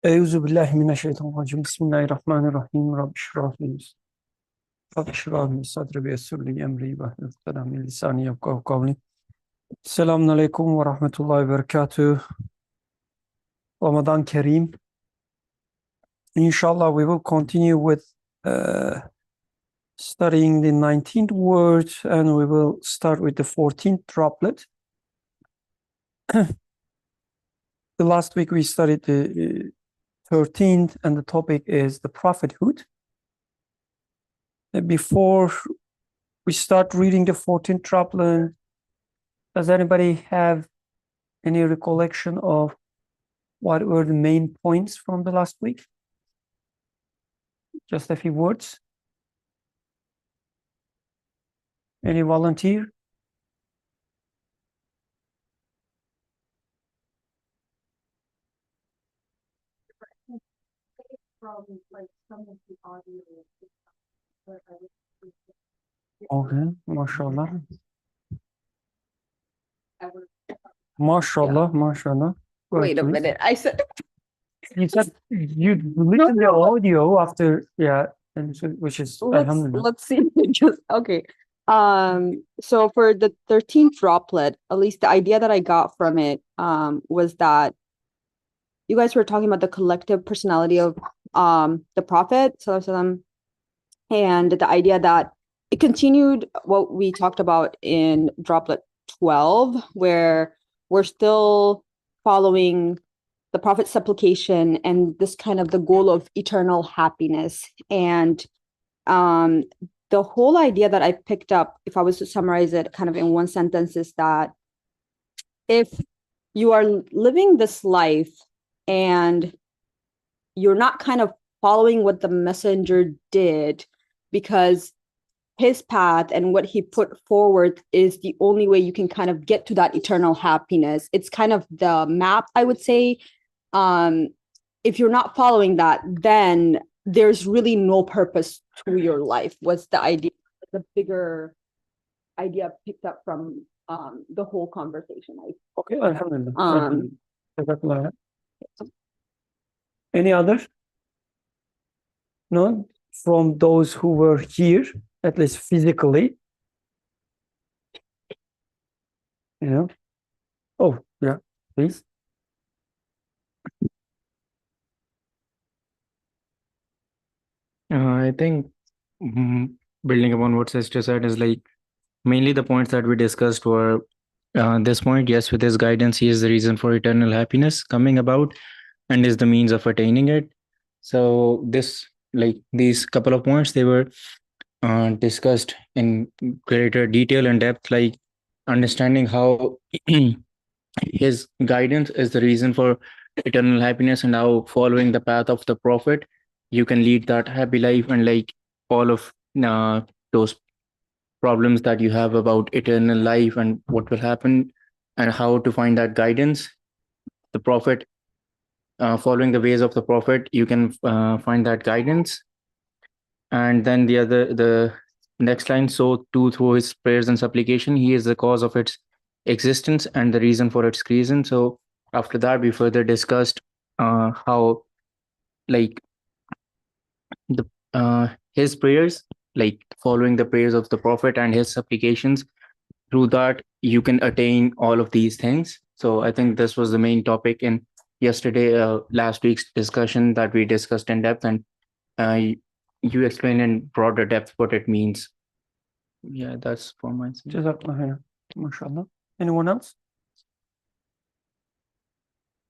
أعوذ بالله من الشيطان الرجيم بسم الله الرحمن الرحيم رب اشرح لي صدري ويسر لي أمري واحلل عقدة من لساني يفقهوا قولي. Selamun Aleyküm ve Rahmetullahi ve Berekatuh. Ramadan Kareem. Inshallah, we will continue with studying the 19th word, and we will start with the 14th droplet. The last week we studied the 13th, and the topic is the prophethood. Before we start reading the 14th droplet, does anybody have any recollection of what were the main points from the last week? Just a few words. Any volunteer? Okay, mashallah. Mashallah, mashallah. Wait a please. minute. I said You said you listened to the audio after, yeah, and so, which is alhamdulillah. let's see. Just okay. So for the 13th droplet, at least the idea that I got from it was that you guys were talking about the collective personality of the Prophet, Sallallahu Alaihi Wasallam, and the idea that it continued what we talked about in droplet 12, where we're still following the Prophet's supplication and this kind of the goal of eternal happiness. And the whole idea that I picked up, if I was to summarize it kind of in one sentence, is that if you are living this life and you're not kind of following what the messenger did, because his path and what he put forward is the only way you can kind of get to that eternal happiness. It's kind of the map, I would say. If you're not following that, then there's really no purpose to your life. What's the idea? The bigger idea picked up from the whole conversation. Okay, alhamdulillah. Jazakallah. Any others? No? From those who were here, at least physically? You know? Oh, yeah, please. I think building upon what sister said is like mainly the points that we discussed were this point. Yes, with his guidance, he is the reason for eternal happiness coming about and is the means of attaining it. So this, like these couple of points, they were discussed in greater detail and depth, like understanding how his guidance is the reason for eternal happiness and how following the path of the prophet you can lead that happy life, and like all of those problems that you have about eternal life and what will happen and how to find that guidance, the prophet, following the ways of the prophet, you can find that guidance. And then the next line, so too through his prayers and supplication he is the cause of its existence and the reason for its creation. So after that we further discussed how like the his prayers, like following the prayers of the prophet and his supplications, through that you can attain all of these things. So I think this was the main topic in last week's discussion that we discussed in depth, and you explained in broader depth what it means. Yeah, that's for my side. Jazakallah. MashaAllah. Anyone else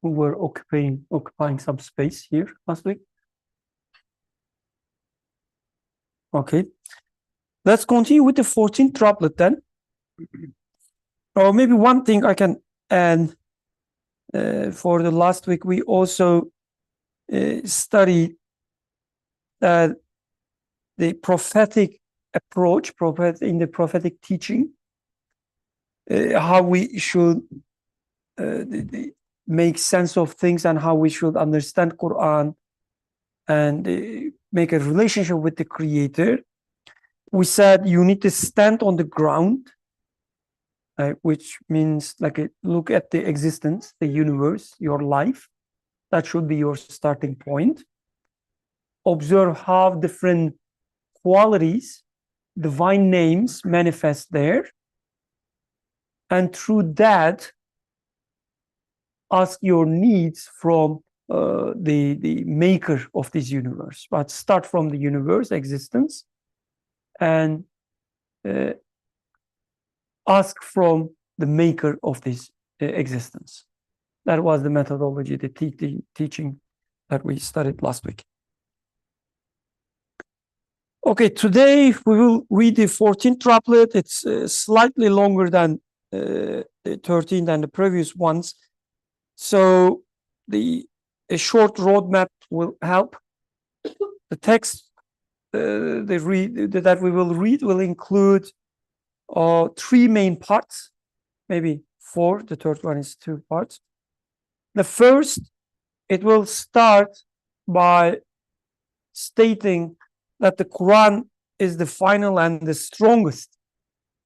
who were occupying some space here last week? Okay. Let's continue with the 14th droplet then. Or maybe one thing I can add, for the last week, we also studied the prophetic approach, in the prophetic teaching, how we should make sense of things and how we should understand Quran and make a relationship with the Creator. We said you need to stand on the ground, which means like look at the existence, the universe, your life, That should be your starting point. Observe how different qualities, divine names manifest there. And through that, ask your needs from the maker of this universe. But start from the universe existence and ask from the maker of this existence. That was the methodology, the teaching that we studied last week. Okay, today we will read the 14th droplet. It's slightly longer than the 13th and the previous ones. So a short roadmap will help. The text that we will read will include 3 main parts, maybe 4. The third one is 2 parts. The first, it will start by stating that the Quran is the final and the strongest,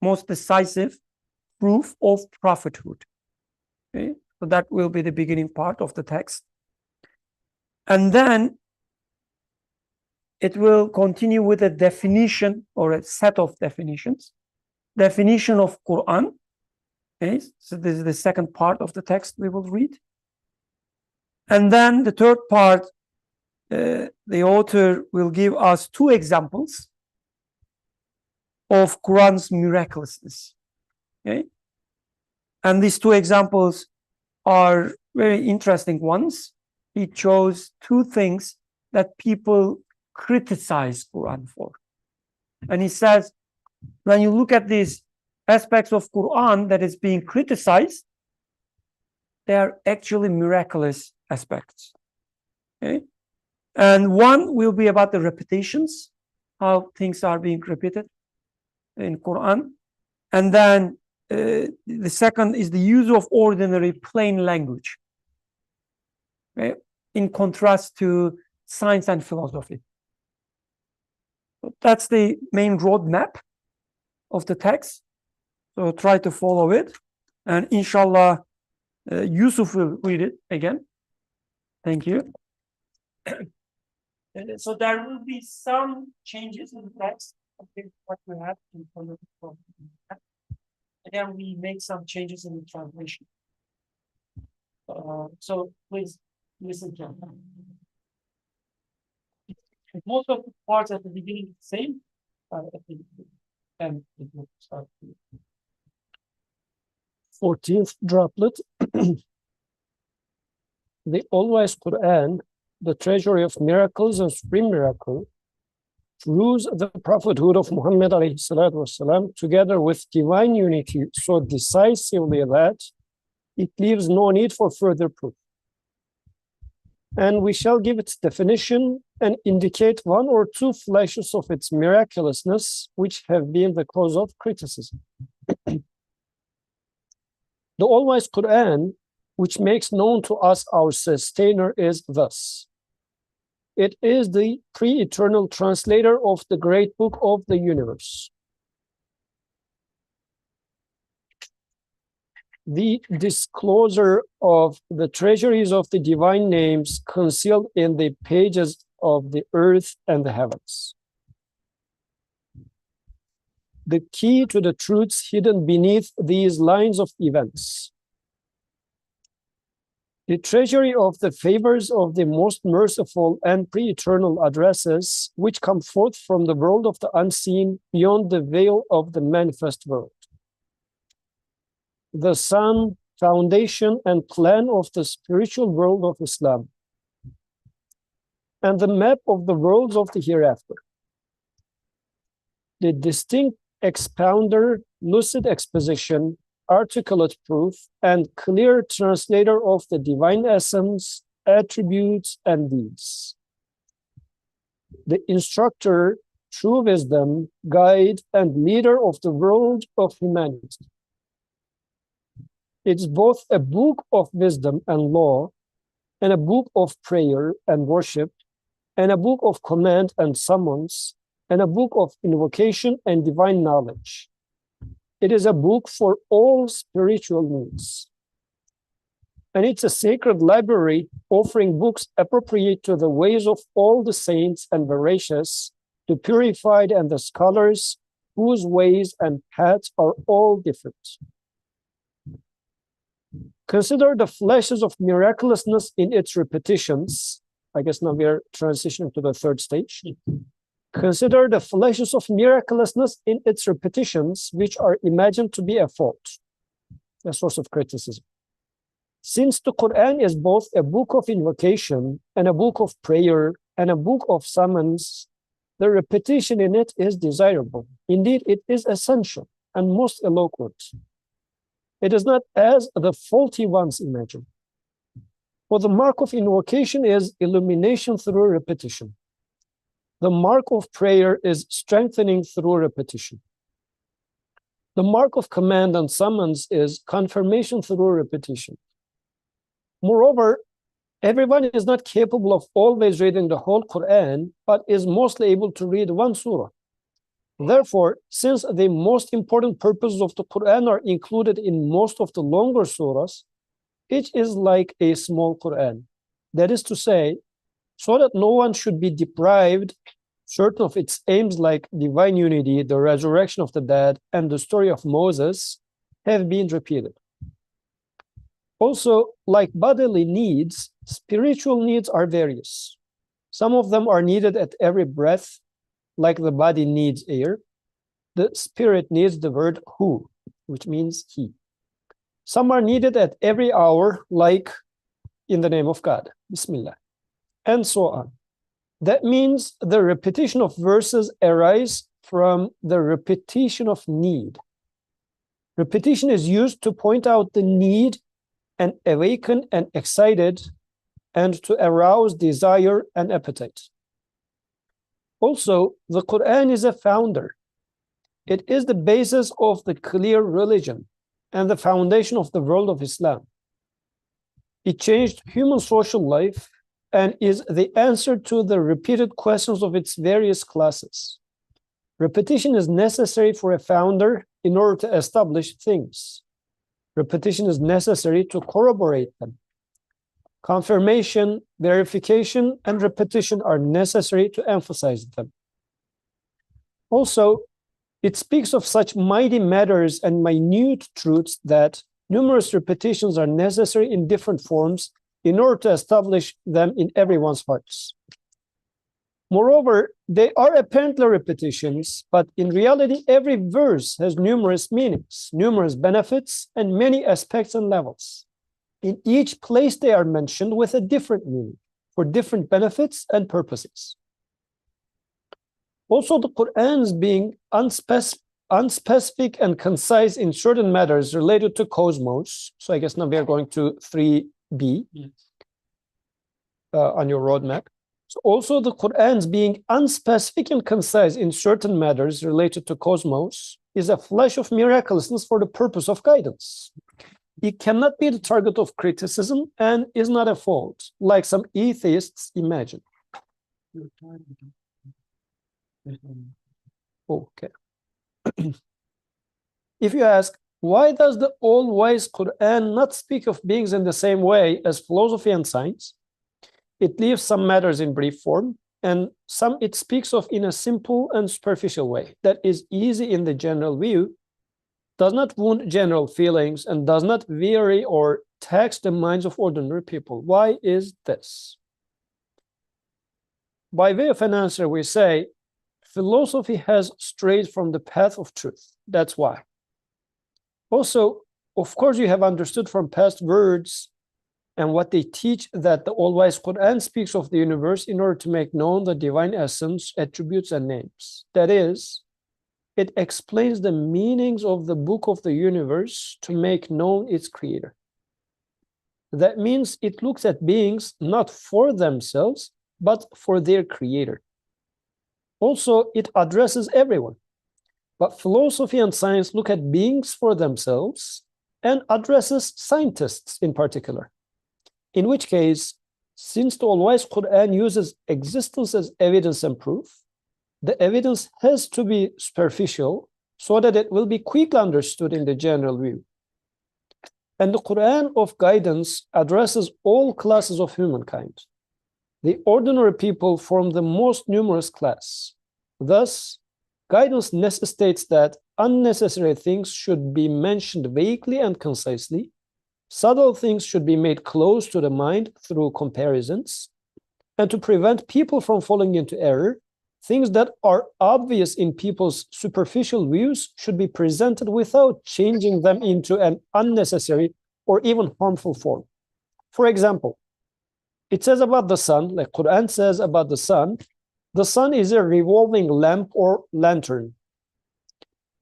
most decisive proof of prophethood. Okay? So that will be the beginning part of the text. And then it will continue with a definition or a set of definitions. Definition of Quran. Okay? So this is the second part of the text we will read. And then the third part, the author will give us 2 examples of Quran's miraculousness. Okay? And these 2 examples are very interesting ones. He chose 2 things that people criticize Quran for. And he says, when you look at these aspects of Quran that is being criticized, they are actually miraculous aspects. Okay? And one will be about the repetitions, how things are being repeated in Quran. And then the second is the use of ordinary plain language, okay? In contrast to science and philosophy. So that's the main roadmap of the text. So try to follow it. And inshallah, Yusuf will read it again. Thank you. So there will be some changes in the text. Okay, what we have in front of the again, we make some changes in the translation. So please listen carefully. Most of the parts at the beginning are the same, at the end it will start. 14th droplet. The All-Wise Quran, the treasury of miracles and supreme miracle, proves the prophethood of Muhammad والسلام, together with divine unity so decisively that it leaves no need for further proof. And we shall give its definition and indicate 1 or 2 flashes of its miraculousness, which have been the cause of criticism. The All-Wise Quran, which makes known to us our sustainer, is thus. It is the pre-eternal translator of the great book of the universe. The disclosure of the treasuries of the divine names concealed in the pages of the earth and the heavens. The key to the truths hidden beneath these lines of events. The treasury of the favors of the most merciful and pre-eternal addresses, which come forth from the world of the unseen beyond the veil of the manifest world. The sun, foundation, and plan of the spiritual world of Islam, and the map of the worlds of the hereafter. The distinct expounder, lucid exposition, articulate proof, and clear translator of the divine essence, attributes, and deeds. The instructor, true wisdom, guide, and leader of the world of humanity. It's both a book of wisdom and law, and a book of prayer and worship, and a book of command and summons, and a book of invocation and divine knowledge. It is a book for all spiritual needs. and it's a sacred library offering books appropriate to the ways of all the saints and veracious, the purified and the scholars, whose ways and paths are all different. Consider the flashes of miraculousness in its repetitions. I guess now we are transitioning to the third stage. Consider the flashes of miraculousness in its repetitions, which are imagined to be a fault, a source of criticism. Since the Quran is both a book of invocation and a book of prayer and a book of summons, the repetition in it is desirable. Indeed, it is essential and most eloquent. It is not as the faulty ones imagine. For the mark of invocation is illumination through repetition. The mark of prayer is strengthening through repetition. The mark of command and summons is confirmation through repetition. Moreover, everyone is not capable of always reading the whole Quran, but is mostly able to read one surah. Therefore, since the most important purposes of the Quran are included in most of the longer surahs, each is like a small Quran. That is to say, so that no one should be deprived, certain of its aims like divine unity, the resurrection of the dead, and the story of Moses have been repeated. Also, like bodily needs, spiritual needs are various. Some of them are needed at every breath, like the body needs air. The spirit needs the word hu, which means he. Some are needed at every hour, like in the name of God, Bismillah, and so on. That means the repetition of verses arise from the repetition of need. Repetition is used to point out the need and awaken and excited, and to arouse desire and appetite. Also, the Quran is a founder. It is the basis of the clear religion and the foundation of the world of Islam. It changed human social life and is the answer to the repeated questions of its various classes. Repetition is necessary for a founder in order to establish things. Repetition is necessary to corroborate them. Confirmation, verification, and repetition are necessary to emphasize them. Also, it speaks of such mighty matters and minute truths that numerous repetitions are necessary in different forms in order to establish them in everyone's hearts. Moreover, they are apparently repetitions, but in reality, every verse has numerous meanings, numerous benefits, and many aspects and levels. In each place, they are mentioned with a different meaning for different benefits and purposes. Also, the Quran's being unspecific and concise in certain matters related to cosmos. So I guess now we are going to 3b on your roadmap. So also the Quran's being unspecific and concise in certain matters related to cosmos is a flash of miraculousness for the purpose of guidance. It cannot be the target of criticism and is not a fault, like some atheists imagine. Okay. If you ask, why does the all-wise Quran not speak of beings in the same way as philosophy and science? It leaves some matters in brief form, and some it speaks of in a simple and superficial way that is easy in the general view, does not wound general feelings, and does not weary or tax the minds of ordinary people. Why is this? By way of an answer, we say, philosophy has strayed from the path of truth. That's why. Also, of course, you have understood from past words and what they teach that the all-wise Quran speaks of the universe in order to make known the divine essence, attributes, and names. That is, it explains the meanings of the book of the universe to make known its creator. That means it looks at beings not for themselves, but for their creator. Also, it addresses everyone. But philosophy and science look at beings for themselves and addresses scientists in particular. In which case, since the all-wise Quran uses existence as evidence and proof, the evidence has to be superficial so that it will be quickly understood in the general view. And the Quran of guidance addresses all classes of humankind. The ordinary people form the most numerous class. Thus, guidance necessitates that unnecessary things should be mentioned vaguely and concisely. Subtle things should be made close to the mind through comparisons. And to prevent people from falling into error, things that are obvious in people's superficial views should be presented without changing them into an unnecessary or even harmful form. For example, it says about the sun, like Quran says about the sun is a revolving lamp or lantern.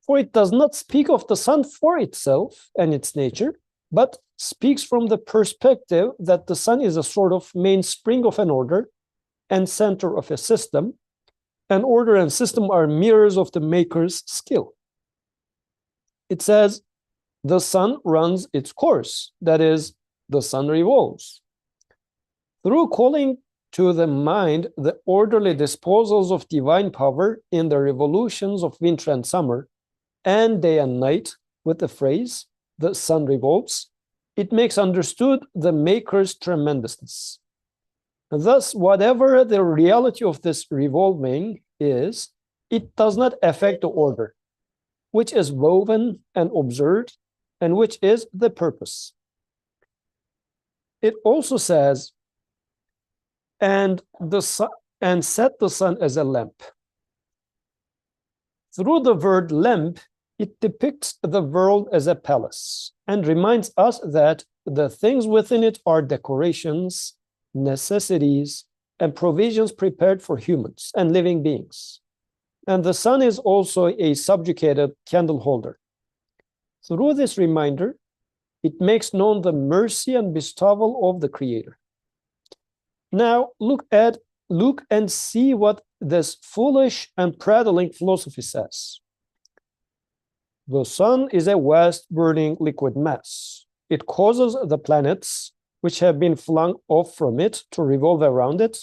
For it does not speak of the sun for itself and its nature, but speaks from the perspective that the sun is a sort of mainspring of an order and center of a system, and order and system are mirrors of the maker's skill. It says, the sun runs its course, that is, the sun revolves. Through calling to the mind the orderly disposals of divine power in the revolutions of winter and summer, and day and night, with the phrase, the sun revolves, it makes understood the maker's tremendousness. Thus, whatever the reality of this revolving is, it does not affect the order, which is woven and observed, and which is the purpose. It also says, and set the sun as a lamp. Through the word lamp, it depicts the world as a palace and reminds us that the things within it are decorations, necessities, and provisions prepared for humans and living beings. And the sun is also a subjugated candle holder. Through this reminder, it makes known the mercy and bestowal of the Creator. Now, look and see what this foolish and prattling philosophy says. The sun is a vast burning liquid mass. It causes the planets, which have been flung off from it, to revolve around it.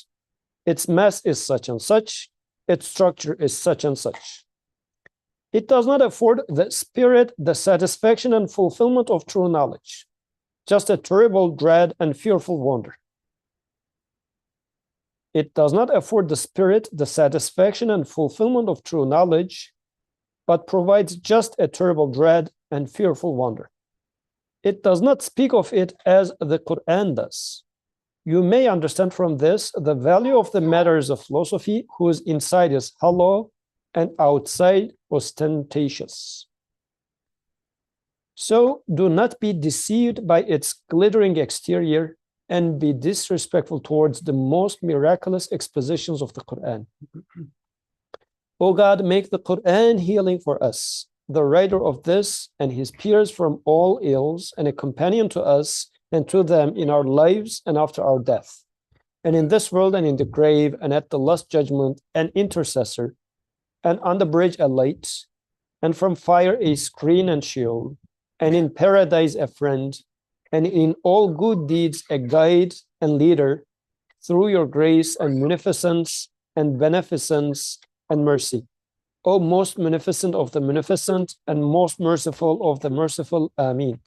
Its mass is such and such. Its structure is such and such. It does not afford the spirit, the satisfaction and fulfillment of true knowledge, just a terrible dread and fearful wonder. It does not afford the spirit, the satisfaction and fulfillment of true knowledge, but provides just a terrible dread and fearful wonder. It does not speak of it as the Quran does. You may understand from this the value of the matters of philosophy, whose inside is hollow and outside ostentatious. So do not be deceived by its glittering exterior and be disrespectful towards the most miraculous expositions of the Quran. O God, make the Quran healing for us, the writer of this and his peers from all ills, and a companion to us and to them in our lives and after our death, and in this world and in the grave, and at the last judgment, an intercessor, and on the bridge a light, and from fire a screen and shield, and in paradise a friend, and in all good deeds a guide and leader, through your grace and munificence and beneficence and mercy. O most munificent of the munificent and most merciful of the merciful. Ameen.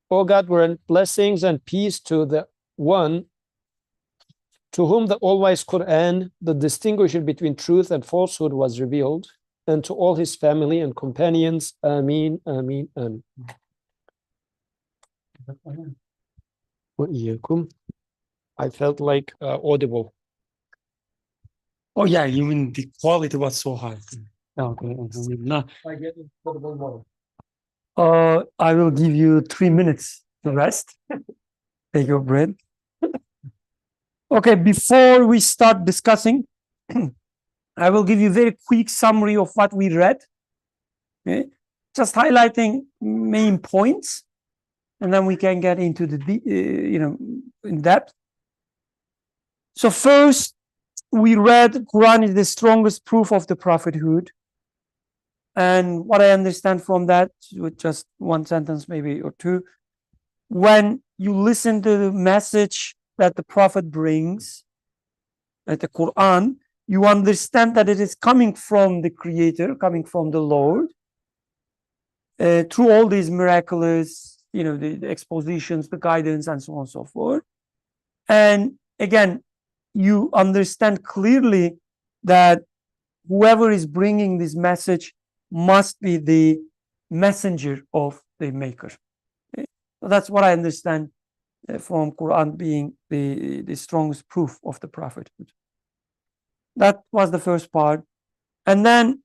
O God, grant blessings and peace to the one to whom the all-wise Quran, the distinguisher between truth and falsehood, was revealed, and to all his family and companions. Ameen, ameen, ameen. I felt like audible. Oh yeah, you mean the quality was so high. Okay, no. I get audible more. I will give you 3 minutes to rest. Take your breath. Okay, before we start discussing, I will give you a very quick summary of what we read. Okay, just highlighting main points, and then we can get into the in depth. So first, we read Quran is the strongest proof of the prophethood. And what I understand from that, with just one sentence maybe or two, when you listen to the message that the prophet brings, at the Quran, you understand that it is coming from the Creator, coming from the Lord, through all these miraculous the expositions, the guidance, and so on and so forth. And again, you understand clearly that whoever is bringing this message must be the messenger of the maker. Okay? So that's what I understand from Quran being the strongest proof of the prophethood. That was the first part. And then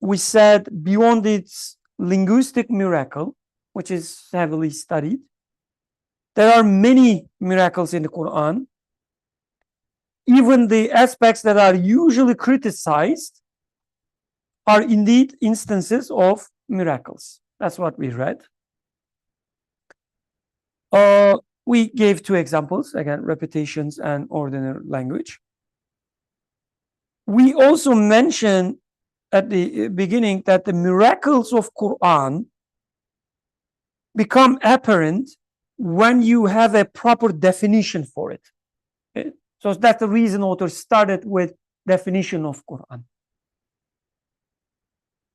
we said beyond its linguistic miracle, which is heavily studied, there are many miracles in the Quran. Even the aspects that are usually criticized are indeed instances of miracles. That's what we read. We gave two examples, again, repetitions and ordinary language. We also mentioned at the beginning that the miracles of Quran become apparent when you have a proper definition for it. Okay? So that's the reason author started with definition of Quran.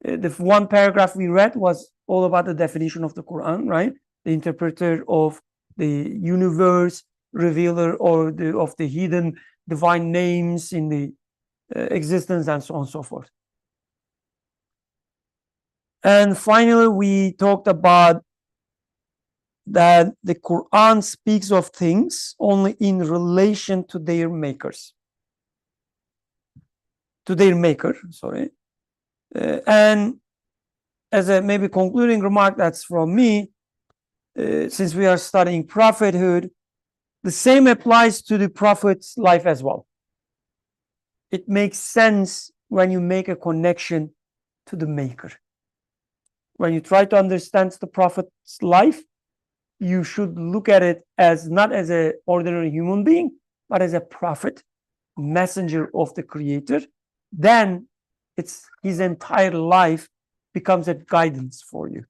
The one paragraph we read was all about the definition of the Quran, right? The interpreter of the universe, revealer of the hidden divine names in the existence, and so on and so forth. And finally, we talked about that the Quran speaks of things only in relation to their makers, to their maker, sorry. And as a maybe concluding remark, that's from me, since we are studying prophethood, the same applies to the prophet's life as well. It makes sense when you make a connection to the maker. When you try to understand the prophet's life, you should look at it as not as an ordinary human being, but as a prophet, messenger of the creator. Then his entire life becomes a guidance for you.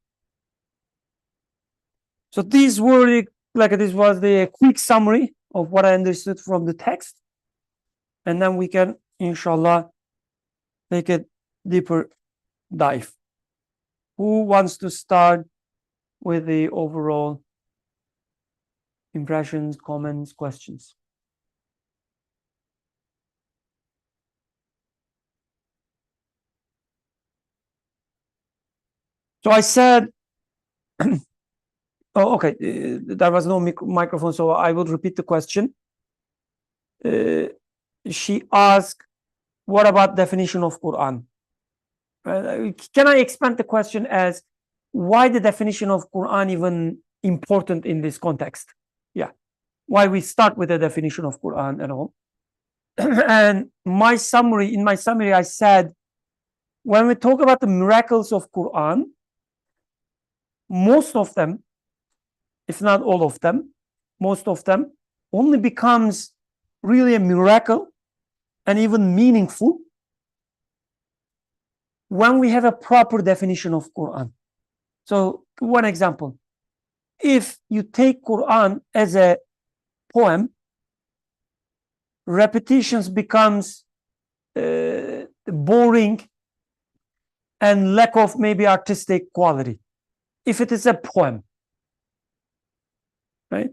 So these were this was the quick summary of what I understood from the text. And then we can, inshallah, make a deeper dive. Who wants to start with the overall impressions, comments, questions? So I said, oh, okay, there was no microphone, so I will repeat the question. She asked, what about definition of Quran? Can I expand the question as why the definition of Quran even important in this context? Yeah, why we start with the definition of Quran and all. And in my summary, I said, when we talk about the miracles of Quran, most of them, if not all of them, most of them only becomes really a miracle and even meaningful when we have a proper definition of Quran. So one example, if you take Quran as a poem, repetitions becomes boring and lack of maybe artistic quality. If it is a poem, right?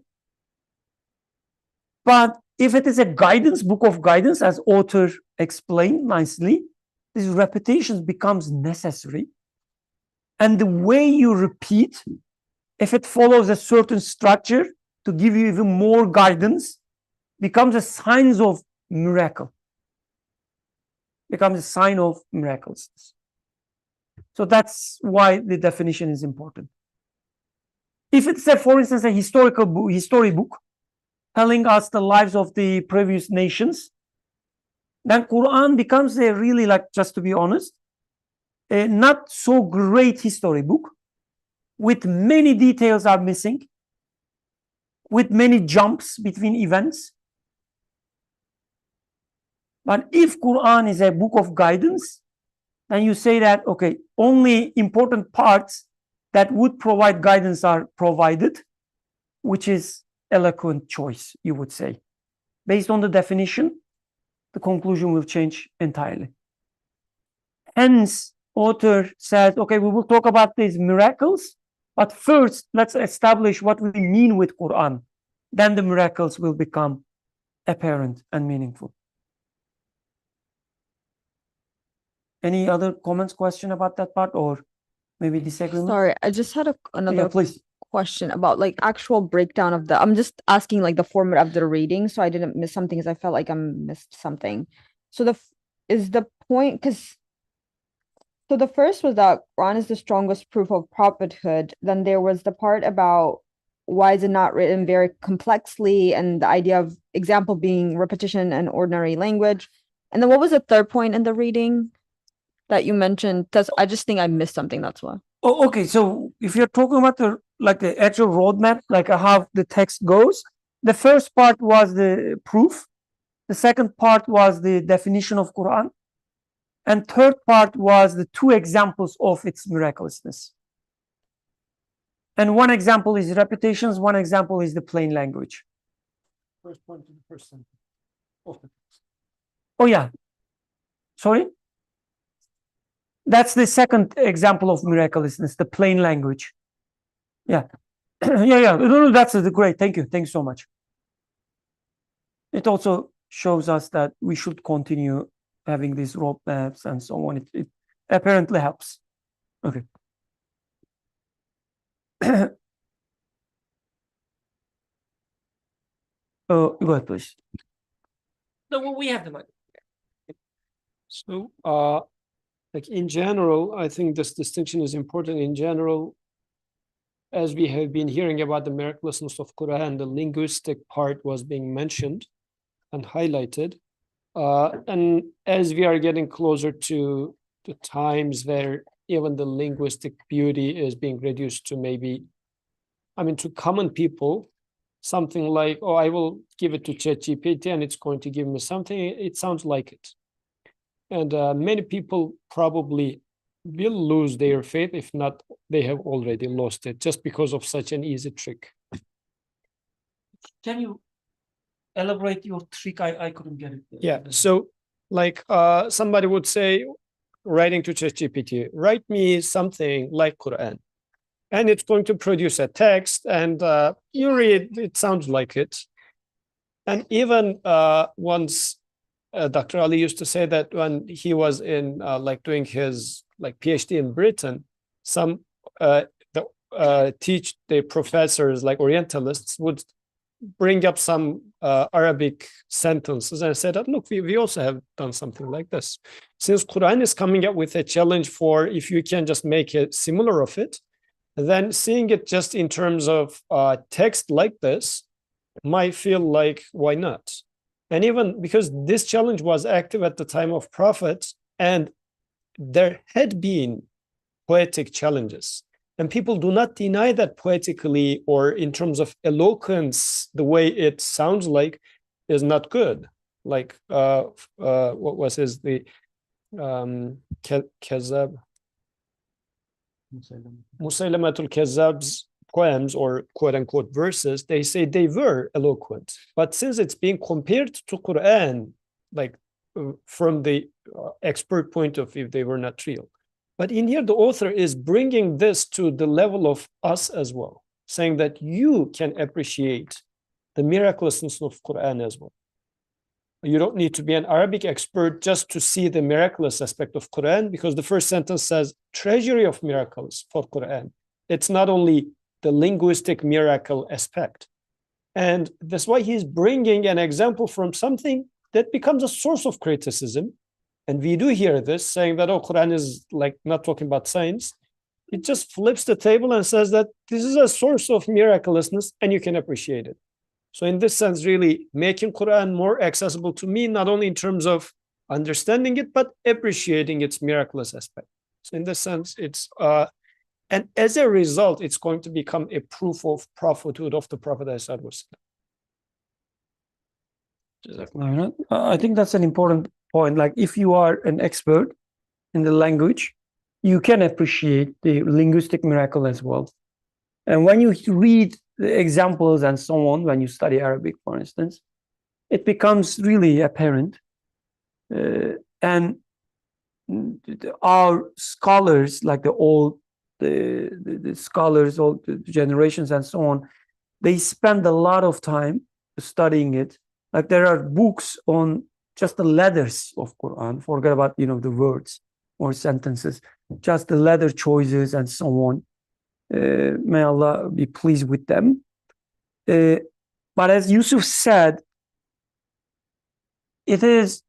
But if it is a guidance, book of guidance, as author explained nicely, these repetitions becomes necessary. And the way you repeat, if it follows a certain structure to give you even more guidance, becomes a sign of miracle. Becomes a sign of miracles. So that's why the definition is important. If it's for instance, a historical book, history book, telling us the lives of the previous nations, then Quran becomes a really, just to be honest, a not so great history book, with many details are missing, with many jumps between events. But if Quran is a book of guidance, then you say that, okay, only important parts that would provide guidance are provided, which is eloquent choice, you would say. Based on the definition, the conclusion will change entirely. Hence, author said, okay, we will talk about these miracles, But first, let's establish what we mean with Quran. Then the miracles will become apparent and meaningful. Any other comments, question about that part, or maybe disagreement? Sorry, I just had Yeah, another please. question about like actual breakdown of I'm just asking like the format of the reading, so I didn't miss something because I felt like I missed something. So is the point, because so the first was that Quran is the strongest proof of prophethood. Then there was the part about why is it not written very complexly, and the idea of example being repetition and ordinary language. And then what was the third point in the reading that you mentioned? Because I just think I missed something, that's why. Oh, okay. So if you're talking about the actual roadmap, like how the text goes, the first part was the proof. The second part was the definition of Quran. And third part was the two examples of its miraculousness. And one example is repetitions, one example is the plain language. First point to the first sentence. Oh, yeah. Sorry? That's the second example of miraculousness, the plain language. Yeah. yeah. No, that's great. Thank you. Thanks so much. It also shows us that we should continue having these roadmaps and so on. It apparently helps. Okay. Go ahead, please. No, we have the mic. So, like in general, I think this distinction is important. In general, as we have been hearing about the miraculousness of Quran, the linguistic part was being mentioned and highlighted. And as we are getting closer to the times where even the linguistic beauty is being reduced to maybe, to common people, something like, oh, I will give it to ChatGPT and it's going to give me something. It sounds like it. And many people probably will lose their faith, if not, they have already lost it just because of such an easy trick. Can you elaborate your trick? I couldn't get it. Yeah. So like somebody would say, writing to ChatGPT, write me something like Quran. And it's going to produce a text and you read, it sounds like it. And even once Dr. Ali used to say that when he was in like doing his like PhD in Britain, some the professors like Orientalists would bring up some Arabic sentences and said that, look, we also have done something like this. Since Quran is coming up with a challenge for if you can just make it similar of it, then seeing it just in terms of text like this might feel like, why not? And even because this challenge was active at the time of Prophet, and there had been poetic challenges. And people do not deny that poetically or in terms of eloquence, the way it sounds like is not good. Like, what was his, the Kazab, Musaylamatul Kazab's poems or quote unquote verses, they say they were eloquent. But since it's being compared to Quran, like from the expert point of view, they were not real. But in here, the author is bringing this to the level of us as well, saying that you can appreciate the miraculousness of Quran as well. You don't need to be an Arabic expert just to see the miraculous aspect of Quran, because the first sentence says treasury of miracles for Quran. It's not only the linguistic miracle aspect. And that's why he's bringing an example from something that becomes a source of criticism. And we do hear this saying that, oh, Quran is like not talking about science. It just flips the table and says that this is a source of miraculousness and you can appreciate it. So in this sense, really making Quran more accessible to me, not only in terms of understanding it, but appreciating its miraculous aspect. So in this sense, it's, and as a result, it's going to become a proof of prophethood of the Prophet. I think that's an important point. Like if you are an expert in the language, you can appreciate the linguistic miracle as well. And when you read the examples and so on, when you study Arabic, for instance, it becomes really apparent. And our scholars, like the old the scholars, all the generations and so on, they spend a lot of time studying it. Like there are books on just the letters of Quran. Forget about, you know, the words or sentences, just the letter choices and so on. May Allah be pleased with them. But as Yusuf said, it is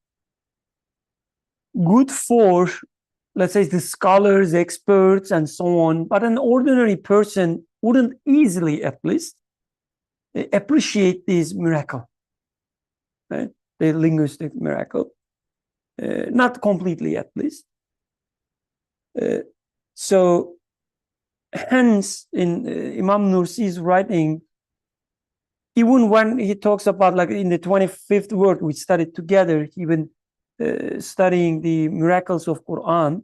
good for, let's say, the scholars, experts, and so on, but an ordinary person wouldn't easily, at least, appreciate this miracle, right? The linguistic miracle, not completely, at least. So, hence, in Imam Nursi's writing, even when he talks about, like in the 25th word we studied together, even studying the miracles of Quran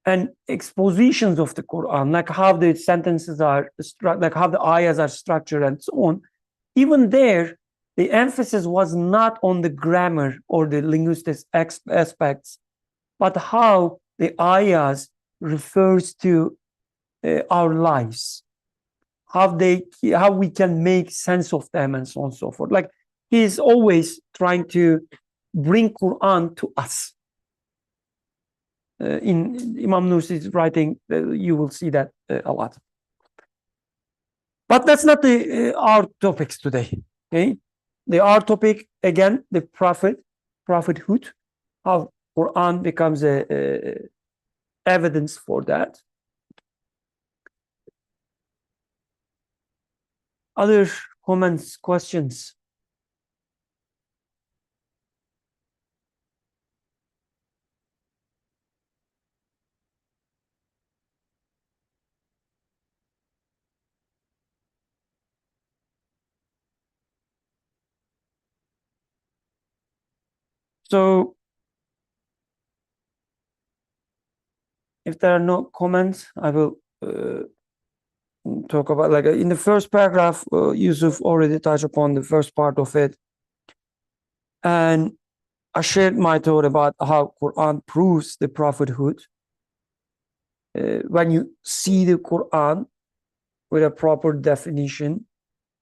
and expositions of the Quran, like how the sentences are like how the ayahs are structured and so on, even there, the emphasis was not on the grammar or the linguistic aspects, but how the ayahs refers to our lives, how we can make sense of them, and so on and so forth. Like he's always trying to bring Quran to us. In Imam Nursi's writing, you will see that a lot. But that's not our topics today. Okay, our topic again, the prophethood, how Quran becomes a evidence for that. Other comments, questions? So, if there are no comments, I will talk about, like in the first paragraph, Yusuf already touched upon the first part of it. And I shared my thought about how Quran proves the prophethood. When you see the Quran with a proper definition,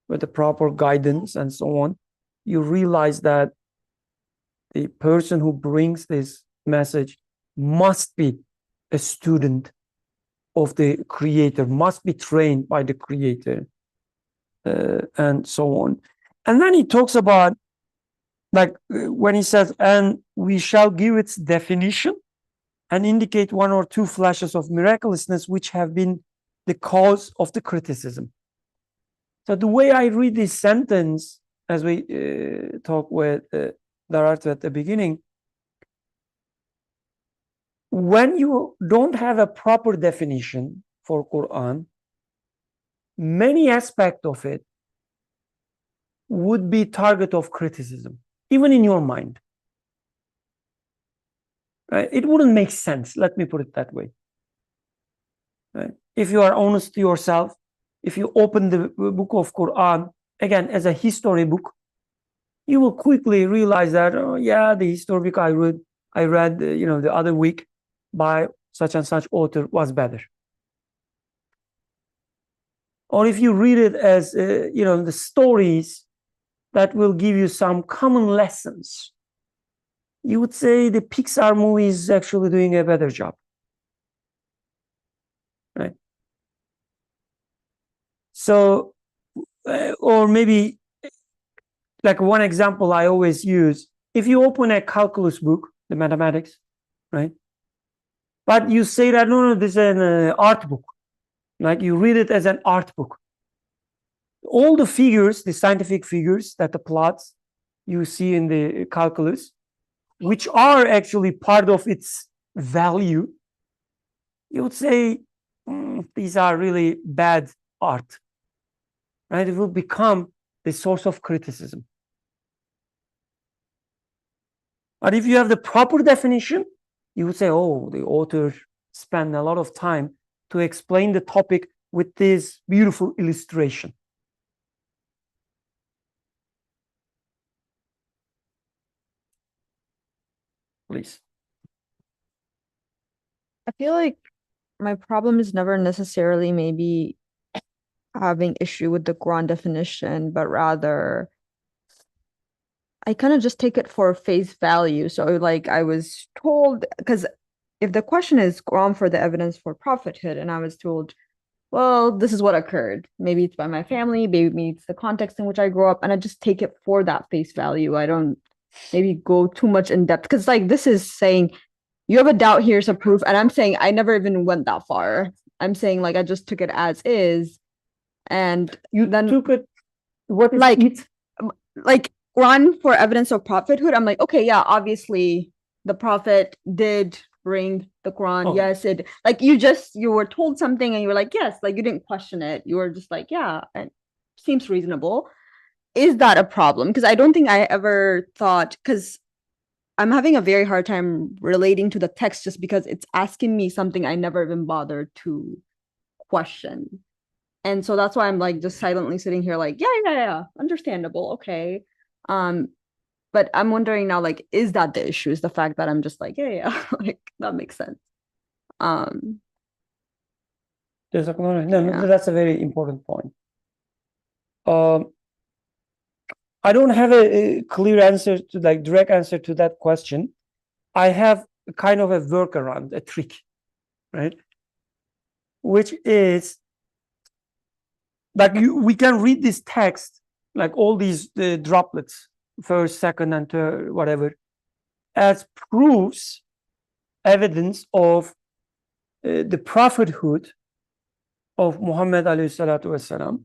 with a proper guidance and so on, you realize that the person who brings this message must be a student of the Creator, must be trained by the Creator, and so on. And then he talks about, like when he says, and we shall give its definition and indicate one or two flashes of miraculousness which have been the cause of the criticism. So the way I read this sentence, as we talk with Darartu at the beginning, when you don't have a proper definition for Quran, many aspects of it would be target of criticism, even in your mind. Right? It wouldn't make sense. Let me put it that way. Right? If you are honest to yourself, if you open the book of Quran, again, as a history book, you will quickly realize that, oh yeah, the history book I read, the other week by such and such author was better. Or if you read it as, the stories that will give you some common lessons, you would say the Pixar movie is actually doing a better job. Right? So, or maybe, like one example I always use, if you open a calculus book, the mathematics, right? But you say that, no, this is an art book. Like you read it as an art book. All the figures, the scientific figures that the plots you see in the calculus, which are actually part of its value, you would say, these are really bad art. Right? It will become the source of criticism. But if you have the proper definition, you would say, oh, the author spent a lot of time to explain the topic with this beautiful illustration. Please. I feel like my problem is never necessarily maybe having issue with the Quran definition, but rather I kind of just take it for face value. So like I was told, because if the question is Quran for the evidence for prophethood, and I was told, well, this is what occurred. Maybe it's by my family, maybe it's the context in which I grew up, and I just take it for that face value. I don't maybe go too much in depth because like this is saying you have a doubt, here's a proof, and I'm saying I never even went that far. I'm saying like I just took it as is, and You then took it, what is like it? like Quran for evidence of prophethood. I'm like, okay, yeah, obviously the prophet did bring the Quran. Okay. Yes, it like you were told something and you were like, yes, like you didn't question it. You were just like, yeah, it seems reasonable. Is that a problem? Because I don't think I ever thought, because I'm having a very hard time relating to the text just because it's asking me something I never even bothered to question. And so that's why I'm like just silently sitting here like, yeah, understandable, okay. But I'm wondering now, like, is that the issue? Is the fact that I'm just like, yeah, like that makes sense. Yeah. That's a very important point. I don't have a clear answer to like direct answer to that question. I have kind of a workaround, a trick, right? Which is like we can read this text, like all these droplets, first, second, and third, whatever, as proofs, evidence of the prophethood of Muhammad alayhi salatu wasalam.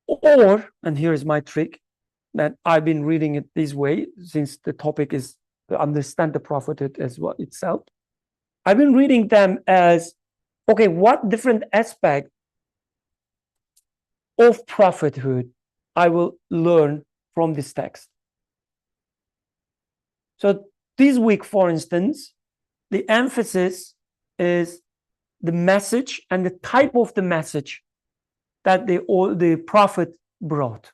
Or, and here is my trick, that I've been reading it this way since the topic is to understand the prophethood as well itself. I've been reading them as, okay, what different aspect of prophethood I will learn from this text. So this week, for instance, the emphasis is the message and the type of the message that the prophet brought.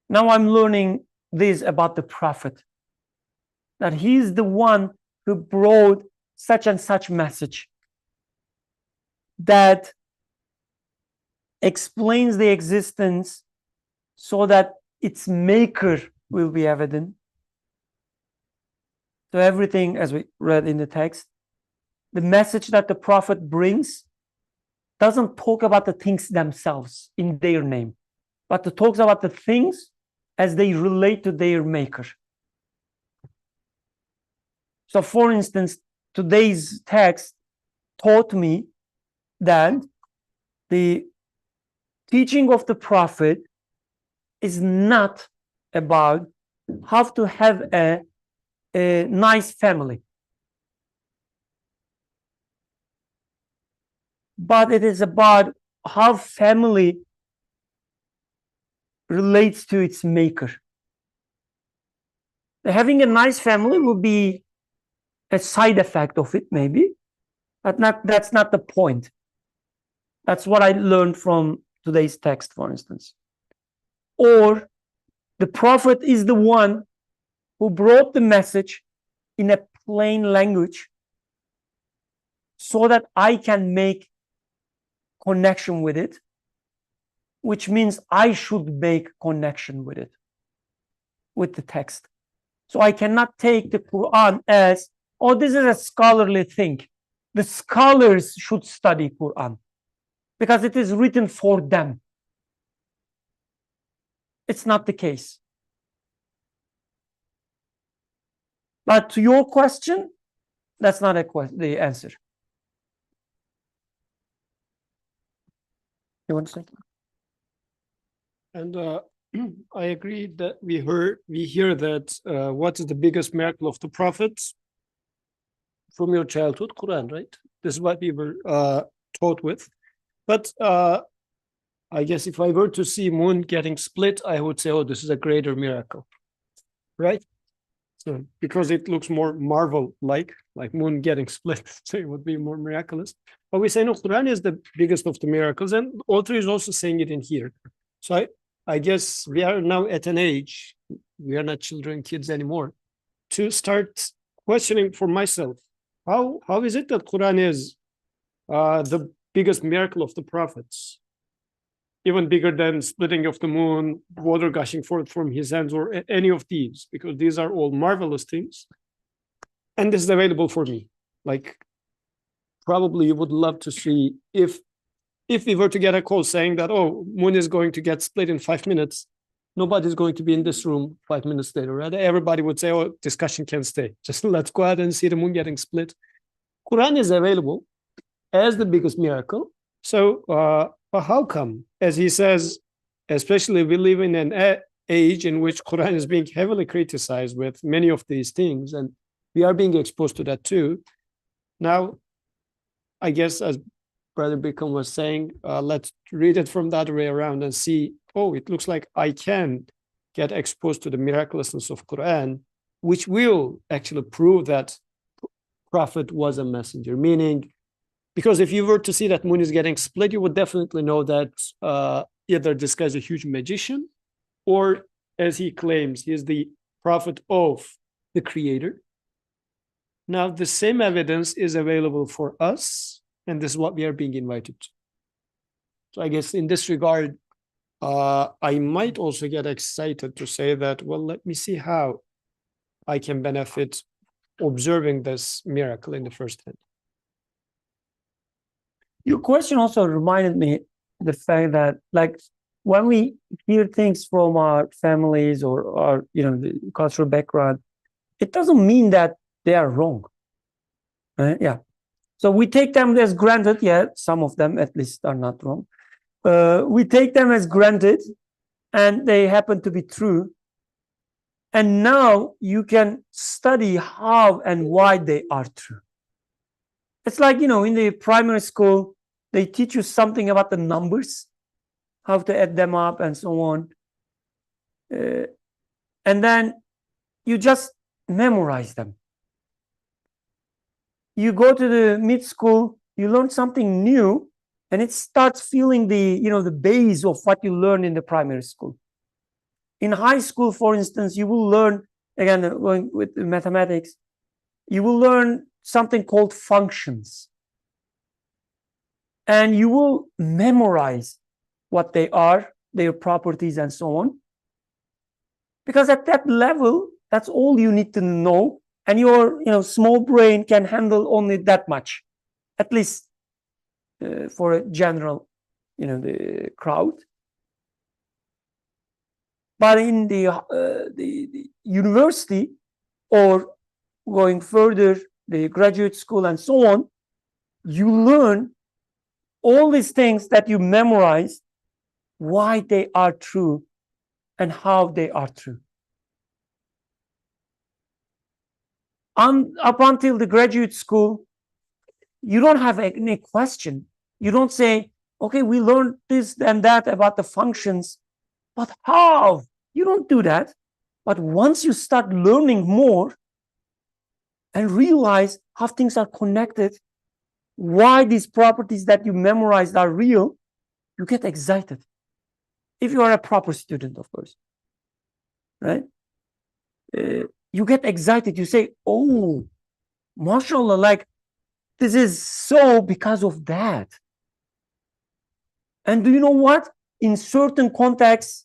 Now I'm learning this about the prophet, that he's the one who brought such and such message that explains the existence so that its maker will be evident. So everything, as we read in the text, the message that the prophet brings doesn't talk about the things themselves in their name, but it talks about the things as they relate to their maker. So for instance, today's text taught me that the teaching of the prophet is not about how to have a nice family, but it is about how family relates to its maker. Having a nice family will be a side effect of it, maybe, but that's not the point. That's what I learned from today's text, for instance. Or the prophet is the one who brought the message in a plain language so that I can make connection with it, which means I should make connection with it, with the text. So I cannot take the Quran as, oh, this is a scholarly thing. The scholars should study Quran because it is written for them. It's not the case. But to your question, that's not the answer. You want to say? And I agree that we hear that what is the biggest miracle of the prophets from your childhood, Quran, right? This is what we were taught with. But I guess if I were to see moon getting split, I would say, oh, this is a greater miracle, right? So because it looks more Marvel-like moon getting split, so it would be more miraculous. But we say, no, Quran is the biggest of the miracles, and author is also saying it in here. So I guess we are now at an age, we are not children, kids anymore, to start questioning for myself, how is it that Quran is the biggest miracle of the prophets, even bigger than splitting of the moon, water gushing forth from his hands, or any of these, because these are all marvelous things, and this is available for me. Like, probably you would love to see if we were to get a call saying that, oh, moon is going to get split in 5 minutes, nobody's going to be in this room 5 minutes later, right? Everybody would say, oh, discussion can stay. Just let's go ahead and see the moon getting split. Quran is available as the biggest miracle. So how come, as he says, especially we live in an age in which Quran is being heavily criticized with many of these things, and we are being exposed to that too. Now, I guess as Brother Bikram was saying, let's read it from the other way around and see, oh, it looks like I can get exposed to the miraculousness of Quran, which will actually prove that Prophet was a messenger. Meaning, because if you were to see that moon is getting split, you would definitely know that either this guy's a huge magician, or as he claims, he is the prophet of the Creator. Now, the same evidence is available for us, and this is what we are being invited to. So I guess in this regard, I might also get excited to say that, well, let me see how I can benefit observing this miracle in the first hand. Your question also reminded me the fact that, like, when we hear things from our families or our, the cultural background, it doesn't mean that they are wrong. Right? Yeah. So we take them as granted. Yeah, some of them at least are not wrong. We take them as granted, and they happen to be true. And now you can study how and why they are true. It's like, in the primary school, they teach you something about the numbers, how to add them up and so on. And then you just memorize them. You go to the mid-school, you learn something new, and it starts feeling the base of what you learned in the primary school. In high school, for instance, you will learn, again, going with mathematics, you will learn something called functions. And you will memorize what they are, their properties, and so on. Because at that level, that's all you need to know. And your small brain can handle only that much, at least for a general, the crowd. But in the university, or going further, the graduate school and so on, you learn all these things that you memorize, why they are true and how they are true. Up until the graduate school, you don't have any question. You don't say, okay, we learned this and that about the functions, but how? You don't do that. But once you start learning more and realize how things are connected, why these properties that you memorized are real, you get excited. If you are a proper student, of course, right? You get excited. You say, oh, mashallah, like, this is so because of that. And do you know what? In certain contexts,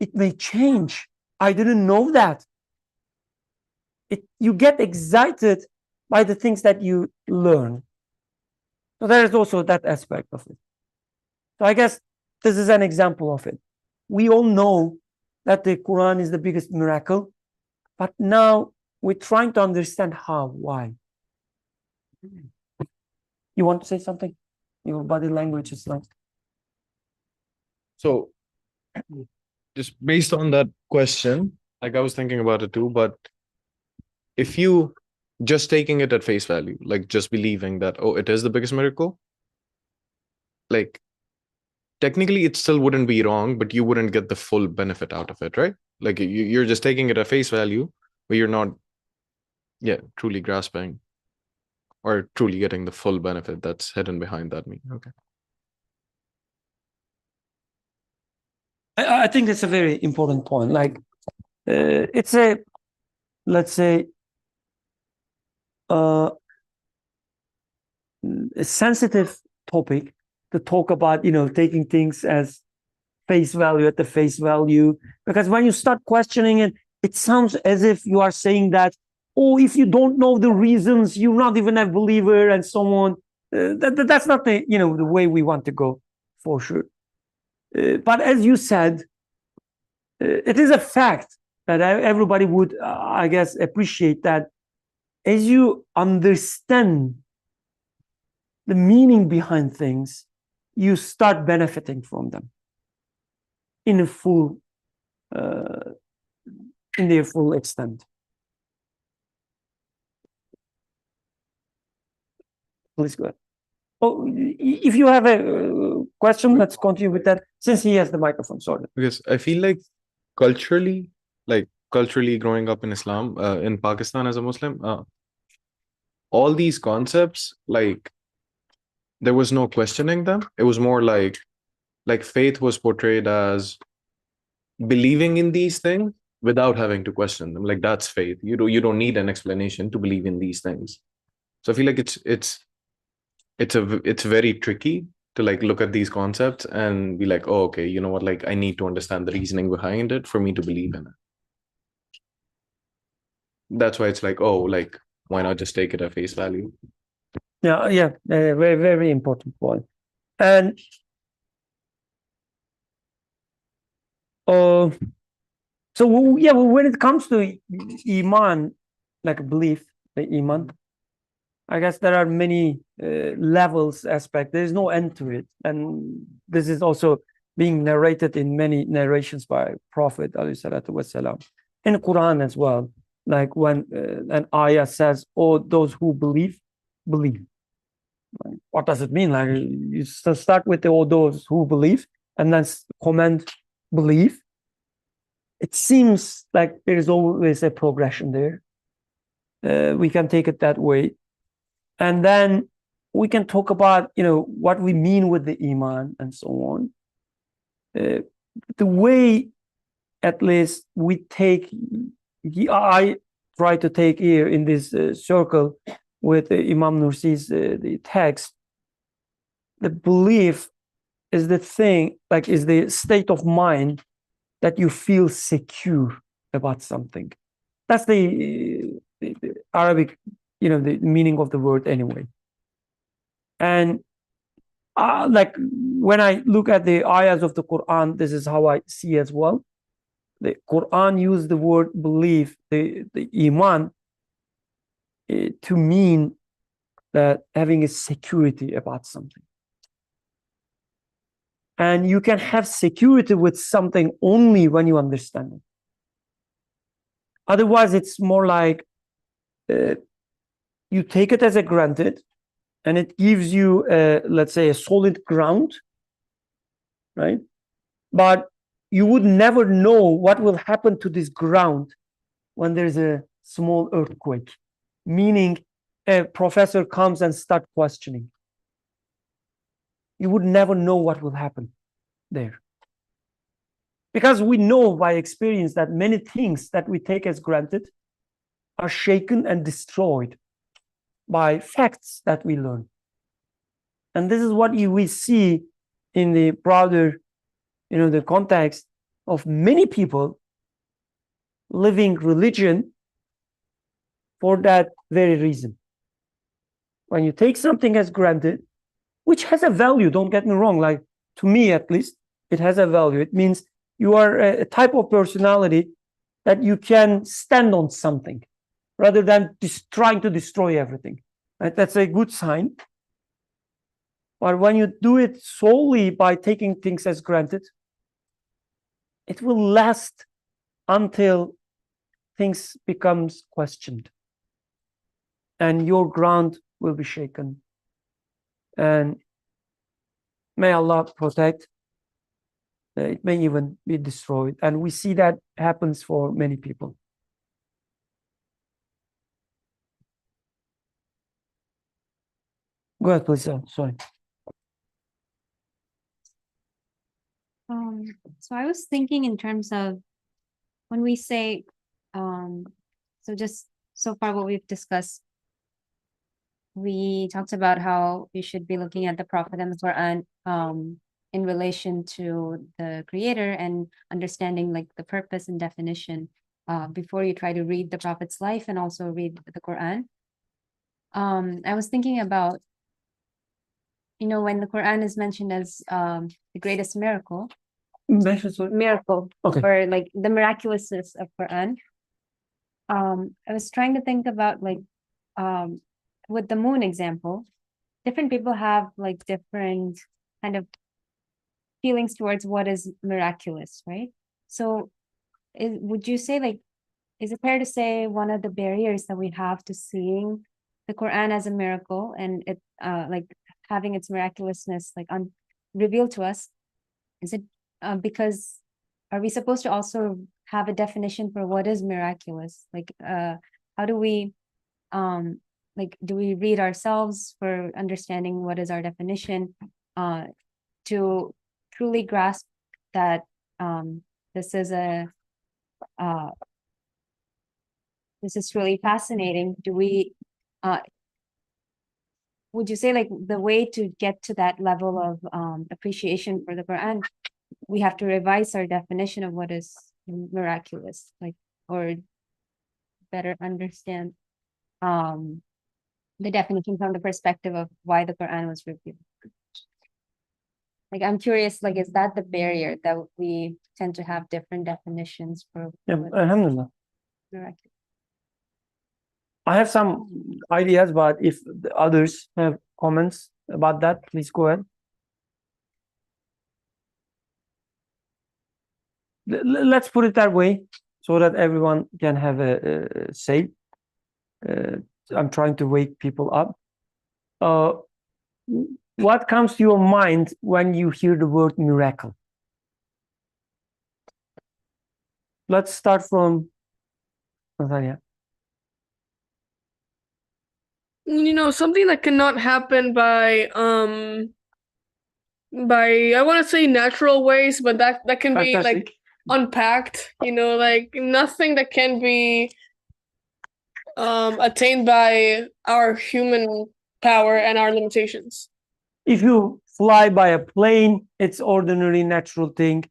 it may change. I didn't know that. You get excited by the things that you learn. So there is also that aspect of it. So I guess this is an example of it. We all know that the Quran is the biggest miracle, but now we're trying to understand how, why. You want to say something? Your body language is like. So, just based on that question, like I was thinking about it too, but if you just taking it at face value, like just believing that, oh, it is the biggest miracle, like technically it still wouldn't be wrong, but you wouldn't get the full benefit out of it, right? Like you're just taking it at face value, but you're not, truly grasping or truly getting the full benefit that's hidden behind that meaning. Okay. I think that's a very important point. Like, it's a, let's say, a sensitive topic to talk about, taking things as face value at the face value, because when you start questioning it, it sounds as if you are saying that, oh, if you don't know the reasons, you're not even a believer and so on. That's not the the way we want to go, for sure. But as you said, it is a fact that everybody would, I guess, appreciate that as you understand the meaning behind things, you start benefiting from them in a full, in their full extent. Please go ahead. Oh, if you have a question, let's continue with that, since he has the microphone. Sorry. Because I feel like culturally growing up in Islam, in Pakistan as a Muslim, all these concepts, like there was no questioning them. It was more like faith was portrayed as believing in these things without having to question them. Like that's faith. You don't need an explanation to believe in these things. So I feel like it's very tricky to like look at these concepts and be like, oh, okay, you know what? Like I need to understand the reasoning behind it for me to believe in it. That's why it's like, oh, like why not just take it at face value? Yeah, very, very important point. And so yeah, when it comes to iman, like belief, the iman, I guess there are many levels aspect. There is no end to it, and this is also being narrated in many narrations by Prophet ﷺ, in Quran as well. Like when an ayah says, "Oh, those who believe, believe." What does it mean? Like you start with the, "Oh, those who believe," and then comment believe. It seems like there is always a progression there. We can take it that way. And then we can talk about, what we mean with the iman and so on. The way, at least, I try to take here in this circle with Imam Nursi's the text, the belief is the thing, like is the state of mind that you feel secure about something. That's the Arabic, the meaning of the word anyway. And like when I look at the ayahs of the Quran, this is how I see as well. The Quran used the word belief, the iman, to mean that having a security about something. And you can have security with something only when you understand it. Otherwise, it's more like you take it as a granted, and it gives you, let's say, a solid ground, right? But you would never know what will happen to this ground when there's a small earthquake, meaning a professor comes and start questioning. You would never know what will happen there. Because we know by experience that many things that we take as granted are shaken and destroyed by facts that we learn. And this is what we see in the broader, the context of many people living religion for that very reason. When you take something as granted, which has a value, don't get me wrong, like to me at least, it has a value. It means you are a type of personality that you can stand on something rather than just trying to destroy everything. Right? That's a good sign. But when you do it solely by taking things as granted, it will last until things becomes questioned and your ground will be shaken. And may Allah protect. It may even be destroyed. And we see that happens for many people. Go ahead, please. Sorry. So I was thinking in terms of when we say, so just so far what we've discussed, we talked about how we should be looking at the Prophet and the Quran in relation to the Creator and understanding like the purpose and definition before you try to read the Prophet's life and also read the Quran. I was thinking about, when the Quran is mentioned as the greatest miracle, miracle, Okay. or like the miraculousness of Quran. I was trying to think about like with the moon example, different people have like different kind of feelings towards what is miraculous, right? So would you say like, is it fair to say one of the barriers that we have to seeing the Quran as a miracle and it like having its miraculousness like revealed to us, is it because are we supposed to also have a definition for what is miraculous? Like how do we like do we read ourselves for understanding what is our definition to truly grasp that this is this is really fascinating? Do we would you say like the way to get to that level of appreciation for the Quran, we have to revise our definition of what is miraculous, like, or better understand the definition from the perspective of why the Quran was revealed? Like, I'm curious, like, is that the barrier that we tend to have different definitions for Yeah, what is Alhamdulillah. miraculous? I have some ideas, but if the others have comments about that, please go ahead. Let's put it that way so that everyone can have a say. I'm trying to wake people up. What comes to your mind when you hear the word miracle? Let's start from Natalia. Something that cannot happen by I want to say natural ways, but that can be like Fantastic. unpacked, like nothing that can be attained by our human power and our limitations. If you fly by a plane, it's ordinary, natural thing.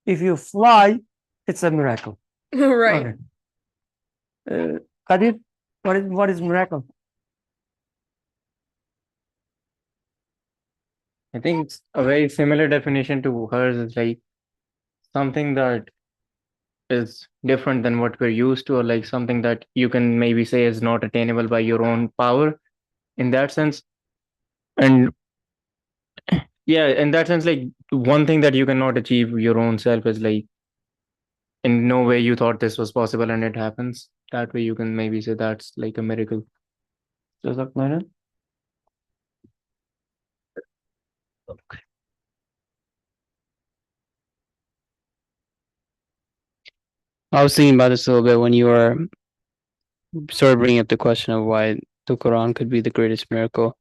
If you fly, it's a miracle. Right. Okay. Kadir, what is miracle? I think it's a very similar definition to hers. Is like something that is different than what we're used to, or like something that you can maybe say is not attainable by your own power in that sense. And yeah, in that sense, like one thing that you cannot achieve your own self is like in no way you thought this was possible and it happens. That way you can maybe say that's like a miracle. Jazakallah. I was thinking about this a little bit when you were sort of bringing up the question of why the Quran could be the greatest miracle.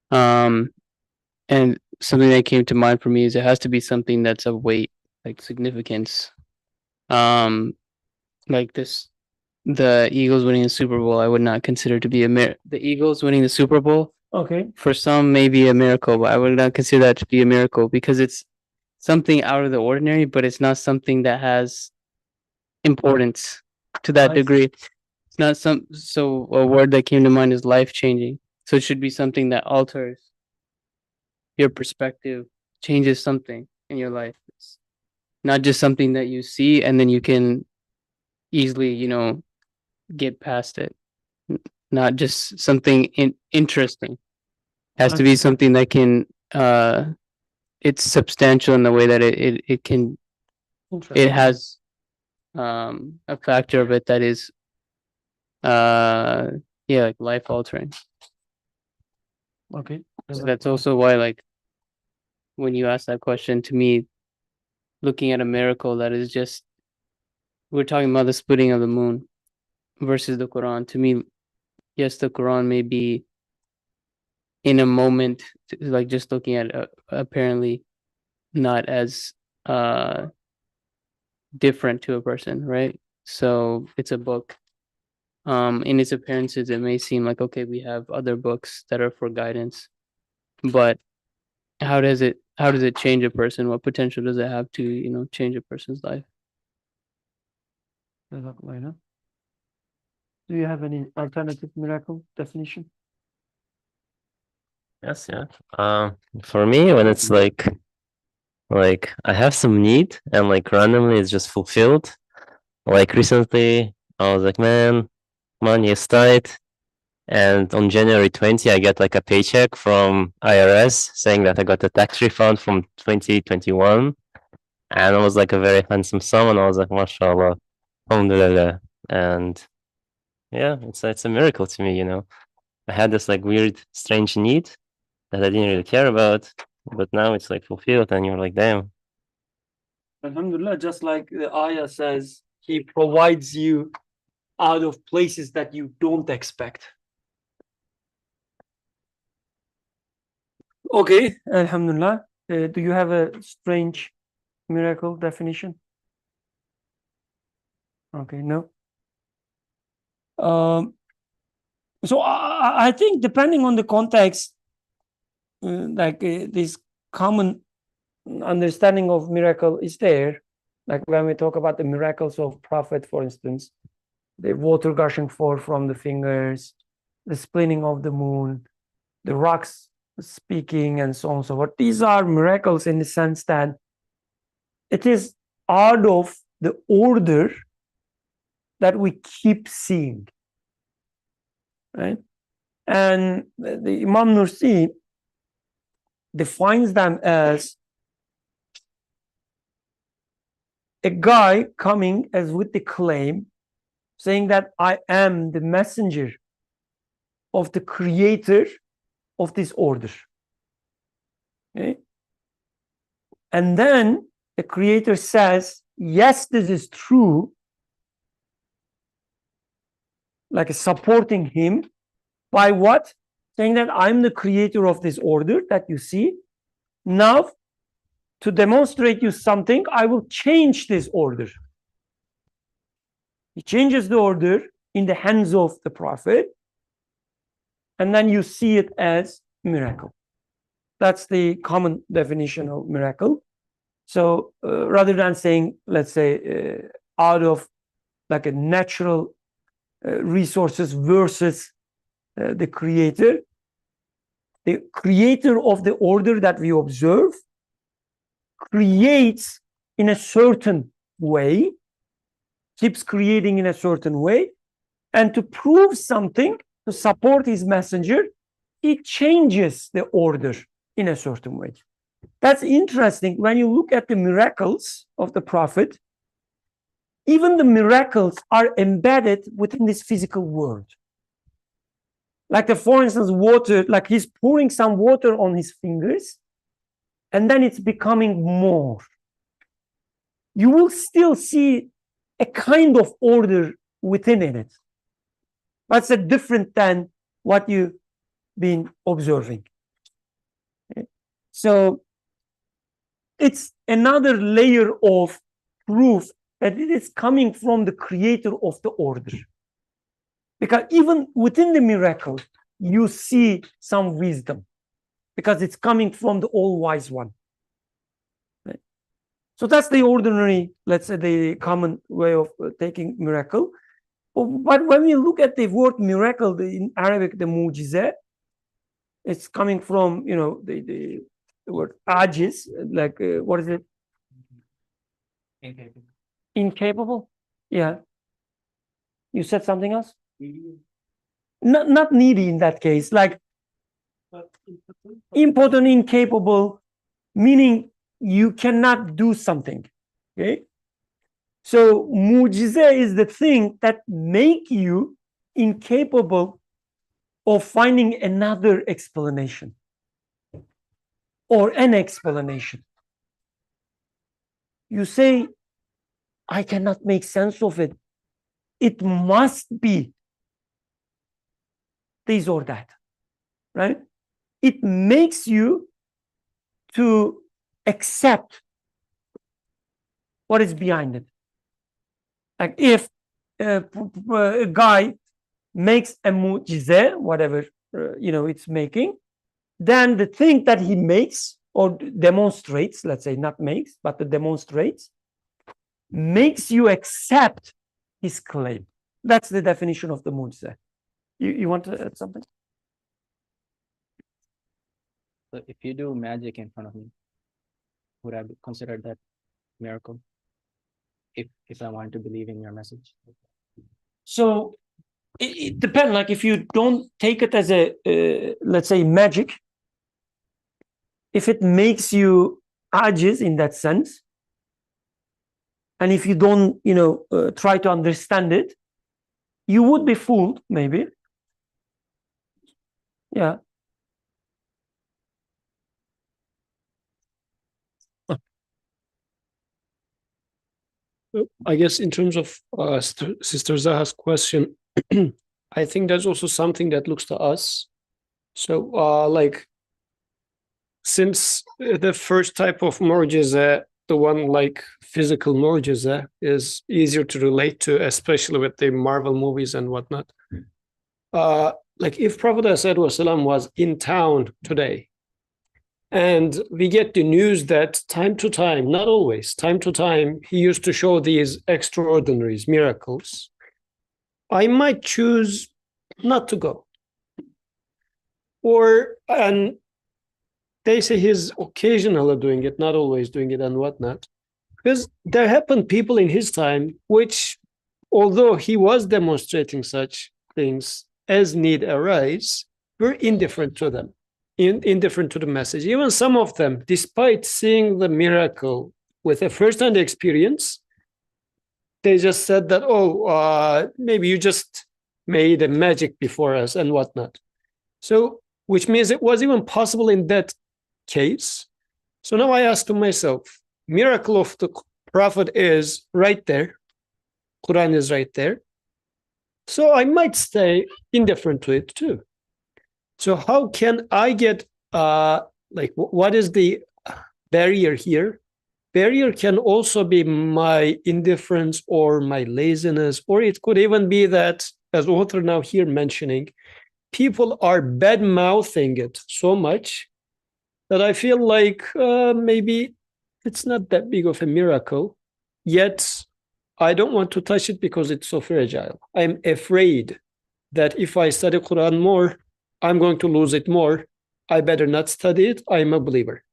And something that came to mind for me is it has to be something that's of weight, like significance. Like this, the Eagles winning the Super Bowl, I would not consider to be the Eagles winning the Super Bowl. Okay. For some, may be a miracle, but I would not consider that to be a miracle because it's something out of the ordinary, but it's not something that has importance to that Nice. degree. It's not so a word that came to mind is life changing. So it should be something that alters your perspective, changes something in your life. It's not just something that you see and then you can easily, get past it. Not just something interesting. Has to be something that can it's substantial in the way that it can it has a factor of it that is like life altering. Okay. So that's also why like when you ask that question to me, looking at a miracle that is just we're talking about the splitting of the moon versus the Quran. To me, yes, the Quran may be in a moment like just looking at apparently not as different to a person, right? So it's a book. In its appearances, it may seem like, okay, we have other books that are for guidance, but how does it change a person? What potential does it have to, change a person's life? Do you have any alternative miracle definition? Yes, yeah. For me, when it's like I have some need and like randomly it's just fulfilled. Like recently, I was like, man, money is tight. And on January 20, I get like a paycheck from IRS saying that I got a tax refund from 2021. And it was like a very handsome sum. And I was like, mashallah, alhamdulillah. And yeah, it's a miracle to me, you know. I had this like weird, strange need that I didn't really care about, but now it's like fulfilled, and you're like, damn. Alhamdulillah, just like the ayah says, He provides you out of places that you don't expect. Okay, Alhamdulillah. Do you have a strange miracle definition? Okay, no. So I think depending on the context, this common understanding of miracle is there. Like when we talk about the miracles of Prophet, for instance, the water gushing forth from the fingers, the splitting of the moon, the rocks speaking, and so on and so forth. These are miracles in the sense that it is out of the order that we keep seeing, right? And the Imam Nursi defines them as a guy coming as with the claim saying that I am the messenger of the creator of this order. Okay? And then the creator says, yes, this is true, like supporting him by what? Saying that I'm the creator of this order that you see. Now, to demonstrate you something, I will change this order. He changes the order in the hands of the Prophet, and then you see it as miracle. That's the common definition of miracle. So rather than saying, let's say, out of like a natural resources versus the creator of the order that we observe creates in a certain way, keeps creating in a certain way, and to prove something, to support his messenger, he changes the order in a certain way. That's interesting. When you look at the miracles of the Prophet, even the miracles are embedded within this physical world. Like for instance, water, like he's pouring some water on his fingers, and then it's becoming more. You will still see a kind of order within it. That's different than what you've been observing. Okay? So it's another layer of proof that it is coming from the creator of the order. Because even within the miracle, you see some wisdom, because it's coming from the all-wise one. Right? So that's the ordinary, let's say, the common way of taking miracle. But when we look at the word miracle, in Arabic, the mu'jiza, it's coming from, the word ajiz, like, what is it? Incapable. Incapable? Yeah. You said something else? Not needy in that case, like impotent, incapable, meaning you cannot do something. Okay. So mu'jiza is the thing that make you incapable of finding another explanation or an explanation. You say, I cannot make sense of it. It must be this or that, right? It makes you to accept what is behind it. Like if a guy makes a mu'jiza, whatever it's making, then the thing that he makes or demonstrates, let's say not makes, but demonstrates, makes you accept his claim. That's the definition of the mu'jiza. You want to add something? So if you do magic in front of me, would I consider that miracle? If I want to believe in your message? So it depends. Like if you don't take it as a let's say magic, if it makes you ajiz in that sense, and if you don't try to understand it, you would be fooled maybe. Yeah. I guess in terms of Sister Zaha's question, I think there's also something that looks to us. So like, since the first type of mu'jiza, the one like physical mu'jiza, is easier to relate to, especially with the Marvel movies and whatnot. Like if Prophet ﷺ was in town today, and we get the news that time to time, not always, time to time, he used to show these extraordinaries, miracles, I might choose not to go. And they say he's occasionally doing it, not always doing it and whatnot. Because there happened people in his time, which, although he was demonstrating such things as need arise, were indifferent to them. Indifferent to the message. Even some of them, despite seeing the miracle with a first-hand experience, they just said that, maybe you just made a magic before us and whatnot. So, which means it was even possible in that case. So now I ask to myself, miracle of the Prophet is right there. Quran is right there. So I might stay indifferent to it too. So how can I get, what is the barrier here? Barrier can also be my indifference or my laziness, or it could even be that, as author now here mentioning, people are bad-mouthing it so much that I feel like maybe it's not that big of a miracle, yet I don't want to touch it because it's so fragile. I'm afraid that if I study Quran more, I'm going to lose it more. I better not study it. I'm a believer.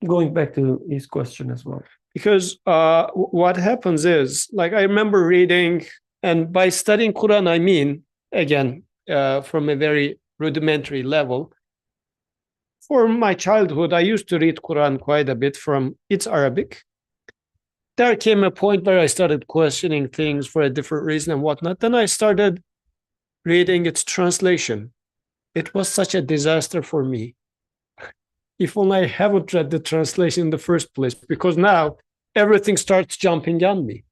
Going back to his question as well. Because what happens is, like I remember reading, and by studying Quran, I mean, again, from a very rudimentary level. For my childhood, I used to read Quran quite a bit from its Arabic. There came a point where I started questioning things for a different reason and whatnot. Then I started reading its translation. It was such a disaster for me. If only I haven't read the translation in the first place, because now everything starts jumping on me.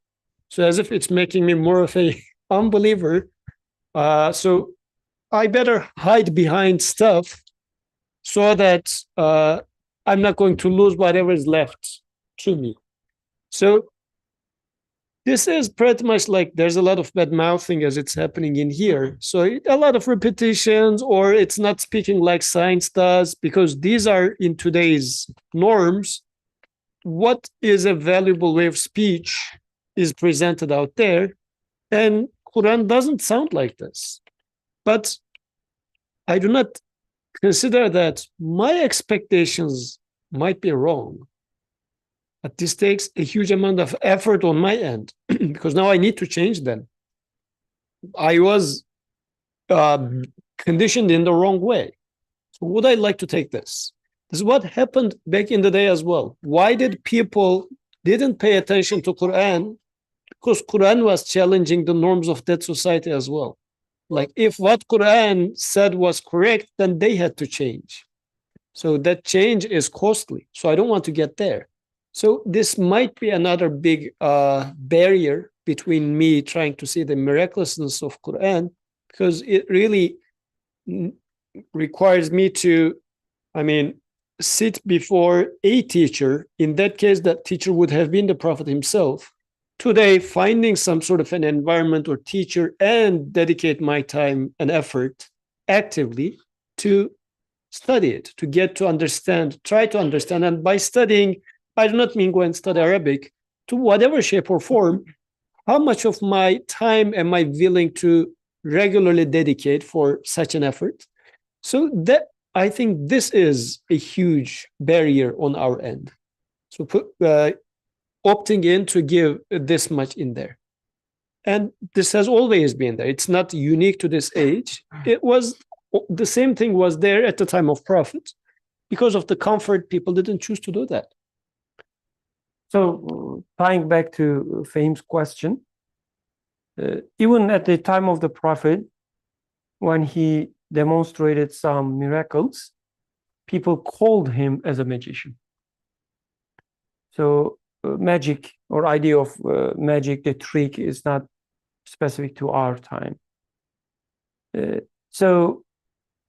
So as if it's making me more of a unbeliever. So I better hide behind stuff so that I'm not going to lose whatever is left to me. So this is pretty much like there's a lot of bad mouthing as it's happening in here. So a lot of repetitions, or it's not speaking like science does, because these are in today's norms. What is a valuable way of speech is presented out there, and Quran doesn't sound like this. But I do not consider that my expectations might be wrong. But this takes a huge amount of effort on my end because now I need to change them. I was conditioned in the wrong way. So would I like to take this? This is what happened back in the day as well. Why did people didn't pay attention to Quran? Because Quran was challenging the norms of that society as well. Like if what Quran said was correct, then they had to change. So that change is costly. So I don't want to get there. So this might be another big barrier between me trying to see the miraculousness of Quran, because it really requires me to, sit before a teacher. In that case, that teacher would have been the Prophet himself, today finding some sort of an environment or teacher and dedicate my time and effort actively to study it, to get to understand, try to understand. And by studying, I do not mean go and study Arabic, to whatever shape or form. How much of my time am I willing to regularly dedicate for such an effort? So that, I think this is a huge barrier on our end. So opting in to give this much in there. And this has always been there. It's not unique to this age. It was the same thing was there at the time of Prophet. Because of the comfort, people didn't choose to do that. So tying back to Fahim's question, even at the time of the Prophet, when he demonstrated some miracles, people called him as a magician. So magic or idea of magic, the trick, is not specific to our time. So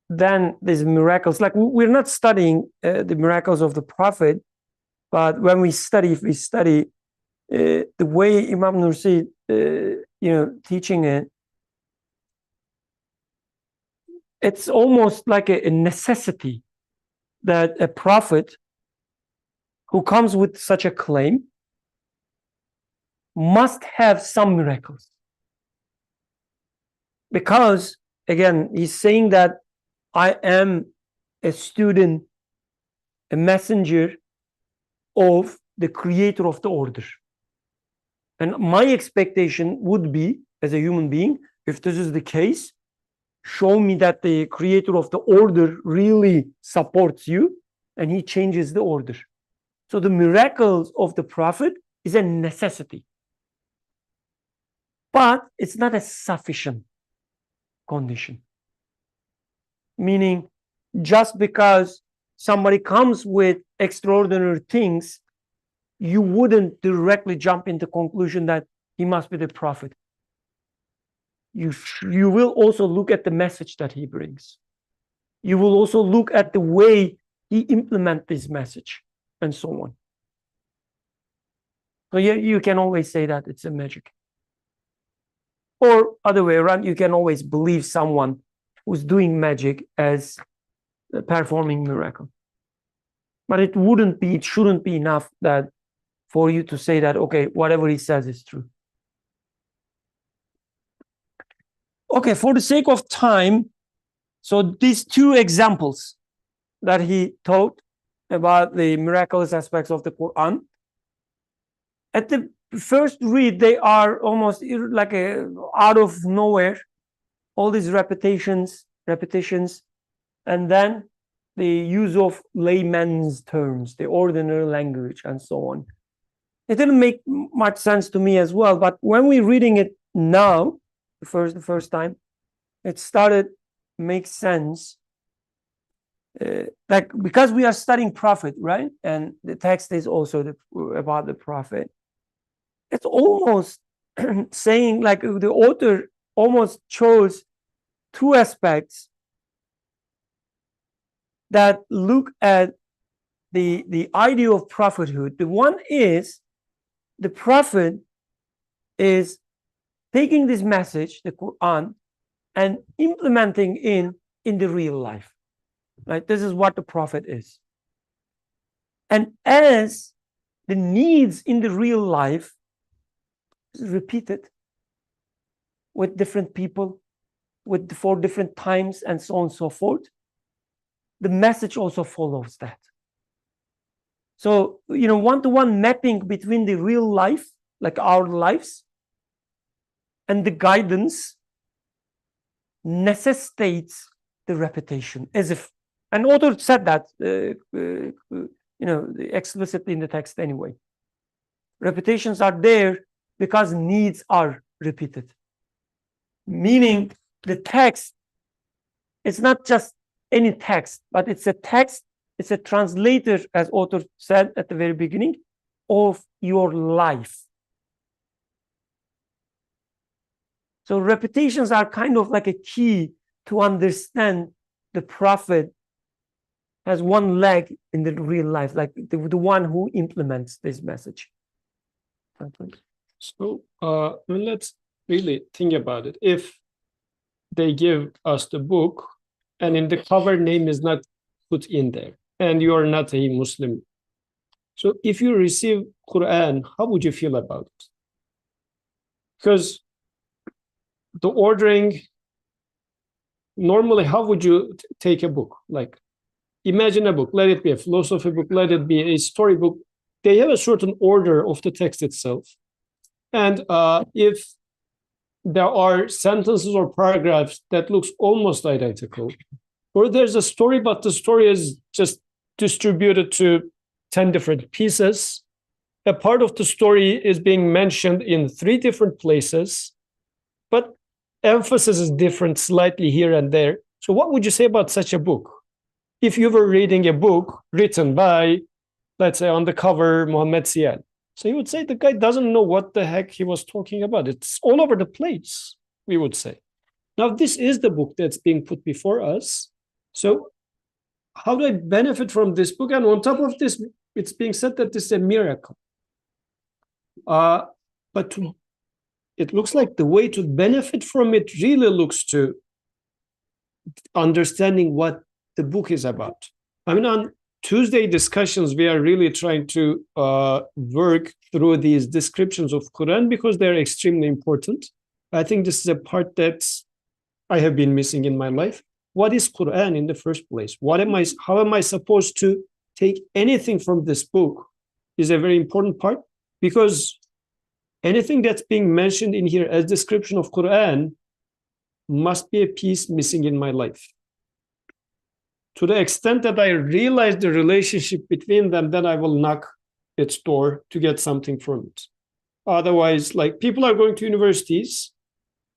then there's miracles. Like, we're not studying the miracles of the Prophet, but when we study, if we study the way Imam Nursi, teaching it, it's almost like a necessity that a prophet who comes with such a claim must have some miracles. Because, again, he's saying that I am a student, a messenger of the creator of the order. And my expectation would be, as a human being, if this is the case, show me that the creator of the order really supports you and he changes the order. So the miracles of the Prophet is a necessity. But it's not a sufficient condition. Meaning, just because somebody comes with extraordinary things, you wouldn't directly jump into conclusion that he must be the Prophet. You will also look at the message that he brings. You will also look at the way he implements this message, and so on. So you can always say that it's a magic. Or other way around, you can always believe someone who's doing magic as performing miracle. But it shouldn't be enough that for you to say that, okay, whatever he says is true. Okay, for the sake of time, so these two examples that he taught about the miraculous aspects of the Quran, at the first read, they are almost like out of nowhere, all these repetitions, and then the use of layman's terms, the ordinary language, and so on. It didn't make much sense to me as well, but when we're reading it now, the first time, it started to make sense. Like, because we are studying Prophet, right? And the text is also about the Prophet. It's almost saying, like, the author almost chose two aspects that look at the idea of prophethood. The one is the Prophet is taking this message, the Quran, and implementing in the real life. Right? This is what the Prophet is. And as the needs in the real life is repeated with different people, for different times, and so on and so forth, the message also follows that. So, one-to-one mapping between the real life, like our lives, and the guidance necessitates the repetition, as if an author said that, explicitly in the text anyway. Repetitions are there because needs are repeated. Meaning the text, it's not just any text, but it's a text, it's a translator, as author said at the very beginning, of your life. So repetitions are kind of like a key to understand the Prophet has one leg in the real life, like the one who implements this message. So let's really think about it. If they give us the book and in the cover name is not put in there and you are not a Muslim, so if you receive Quran, how would you feel about it? Because the ordering, normally, how would you take a book? Like, imagine a book, let it be a philosophy book, let it be a story book. They have a certain order of the text itself. And if there are sentences or paragraphs that looks almost identical, or there's a story, but the story is just distributed to 10 different pieces, a part of the story is being mentioned in 3 different places, but emphasis is different slightly here and there. So what would you say about such a book? If you were reading a book written by, let's say on the cover, Mohammed Sial, so you would say the guy doesn't know what the heck he was talking about. It's all over the place, we would say. Now, this is the book that's being put before us. So how do I benefit from this book? And on top of this, it's being said that this is a miracle. But it looks like the way to benefit from it really looks to understanding what the book is about. I mean, on Tuesday discussions, we are really trying to work through these descriptions of Quran because they're extremely important. I think this is a part that I have been missing in my life. What is Quran in the first place? How am I supposed to take anything from this book is a very important part, because anything that's being mentioned in here as description of Quran must be a piece missing in my life. To the extent that I realize the relationship between them, then I will knock its door to get something from it. Otherwise, like, people are going to universities,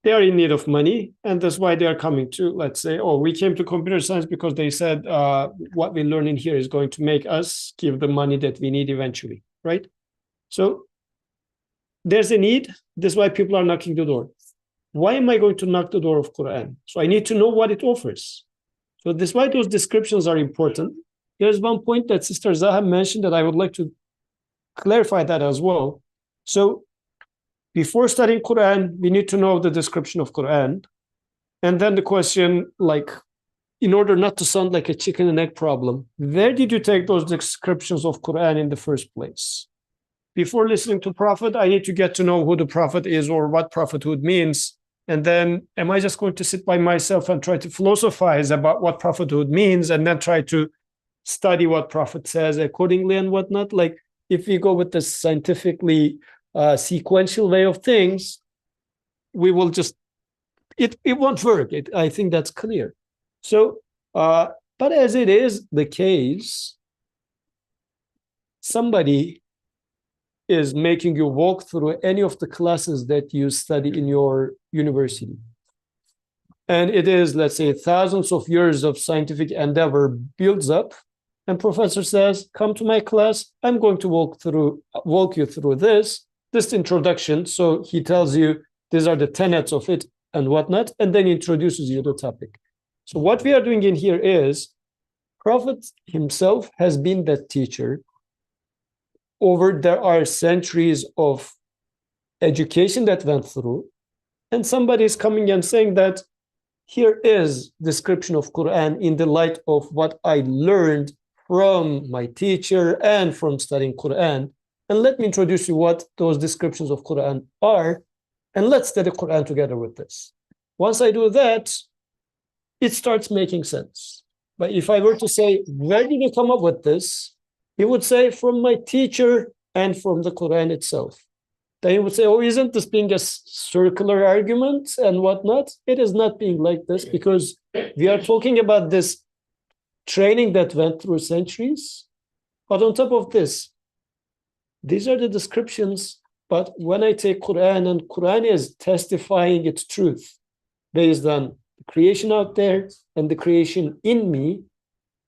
they are in need of money, and that's why they are coming to, let's say, oh, we came to computer science because they said what we learn in here is going to make us give the money that we need eventually, right? So there's a need. That's why people are knocking the door. Why am I going to knock the door of Quran? So I need to know what it offers. So that's why those descriptions are important. There's one point that Sister Zaha mentioned that I would like to clarify that as well. So before studying Quran, we need to know the description of Quran. And then the question, like, in order not to sound like a chicken and egg problem, where did you take those descriptions of Quran in the first place? Before listening to Prophet, I need to get to know who the Prophet is or what prophethood means. And then am I just going to sit by myself and try to philosophize about what prophethood means and then try to study what Prophet says accordingly and whatnot? Like, if we go with the scientifically sequential way of things, we will just, it won't work. I think that's clear. So, but as it is the case, somebody is making you walk through any of the classes that you study in your university. And it is, let's say, thousands of years of scientific endeavor builds up, and professor says, come to my class, I'm going to walk you through this introduction. So he tells you, these are the tenets of it and whatnot, and then introduces you to the topic. So what we are doing in here is, Prophet himself has been that teacher. There are centuries of education that went through, and somebody is coming and saying that here is description of Quran in the light of what I learned from my teacher and from studying Quran. And let me introduce you what those descriptions of Quran are, and let's study Quran together with this. Once I do that, it starts making sense. But if I were to say, where did you come up with this? He would say, from my teacher and from the Quran itself. Then he would say, oh, isn't this being a circular argument and whatnot? It is not being like this, because we are talking about this training that went through centuries. But on top of this, these are the descriptions. But when I take Quran, and Quran is testifying its truth based on the creation out there and the creation in me.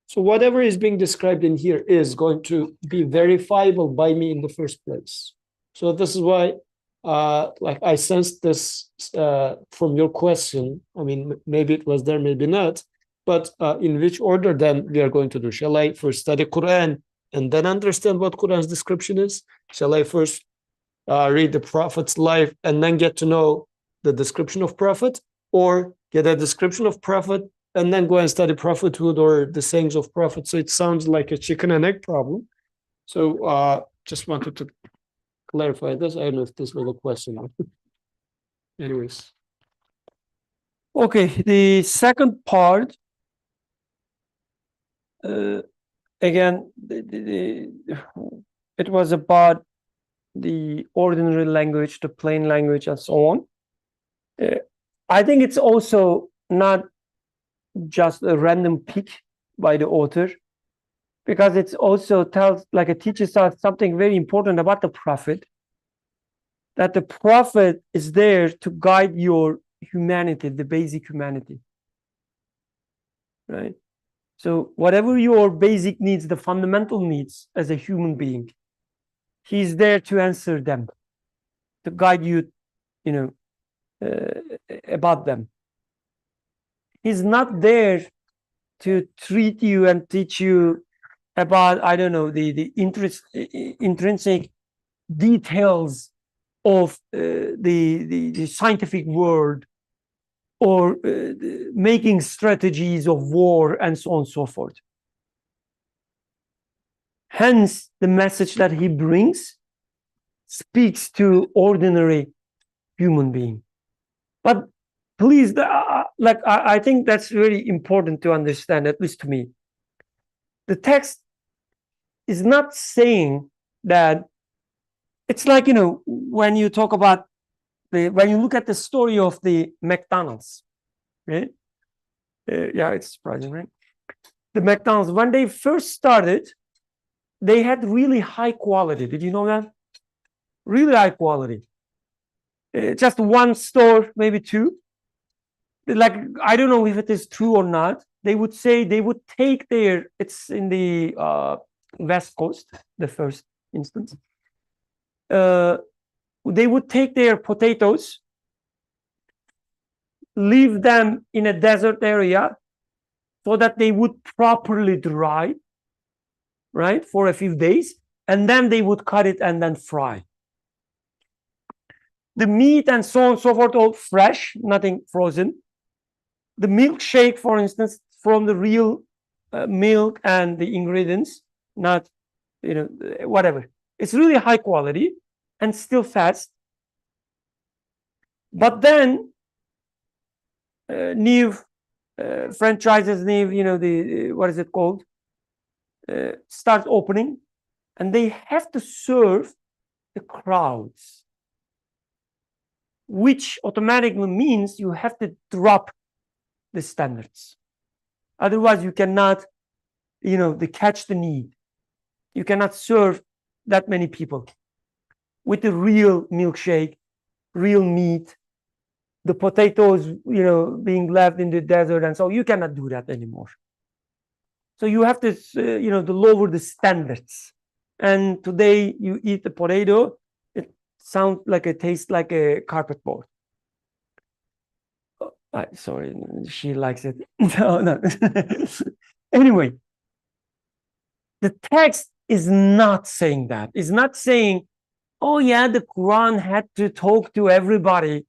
So whatever is being described in here is going to be verifiable by me in the first place. So this is why, like, I sensed this from your question. I mean, maybe it was there, maybe not. But in which order then we are going to do? Shall I first study Quran and then understand what Quran's description is? Shall I first read the Prophet's life and then get to know the description of Prophet, or get a description of Prophet and then go and study Prophethood or the sayings of Prophet. So it sounds like a chicken and egg problem. So just wanted to clarify this. I don't know if this was a question. Anyways. Okay, the second part, again, it was about the ordinary language, the plain language, and so on. I think it's also not just a random pick by the author, because it also tells, like it teaches us something very important about the prophet, that the prophet is there to guide your humanity, the basic humanity, right? So whatever your basic needs, the fundamental needs as a human being, he's there to answer them, to guide you, you know, about them. He's not there to treat you and teach you about, I don't know, the intrinsic details of the scientific world, or making strategies of war and so on and so forth. Hence, the message that he brings speaks to ordinary human being. But please, I think that's very important to understand, at least to me. The text is not saying that, it's like, you know, when you talk about when you look at the story of the McDonald's, right? Yeah, it's surprising, right? The McDonald's, when they first started, they had really high quality. Did you know that? Really high quality. Just one store, maybe two. Like, I don't know if it is true or not. They would say they would take their, it's in the West Coast, the first instance. They would take their potatoes, leave them in a desert area so that they would properly dry, right, for a few days, and then they would cut it and then fry. The meat and so on and so forth, all fresh, nothing frozen. The milkshake, for instance, from the real milk and the ingredients, not, you know, whatever. It's really high quality and still fast. But then new franchises, new, you know, the what is it called, start opening, and they have to serve the crowds, which automatically means you have to drop the standards. Otherwise, you cannot, you know, catch the need. You cannot serve that many people with the real milkshake, real meat, the potatoes, you know, being left in the desert, and so you cannot do that anymore. So you have to, you know, to lower the standards. And today you eat the potato, it sounds like, it tastes like a carpet board. Sorry, she likes it. No. Anyway, the text is not saying that. It's not saying, oh yeah, the Quran had to talk to everybody.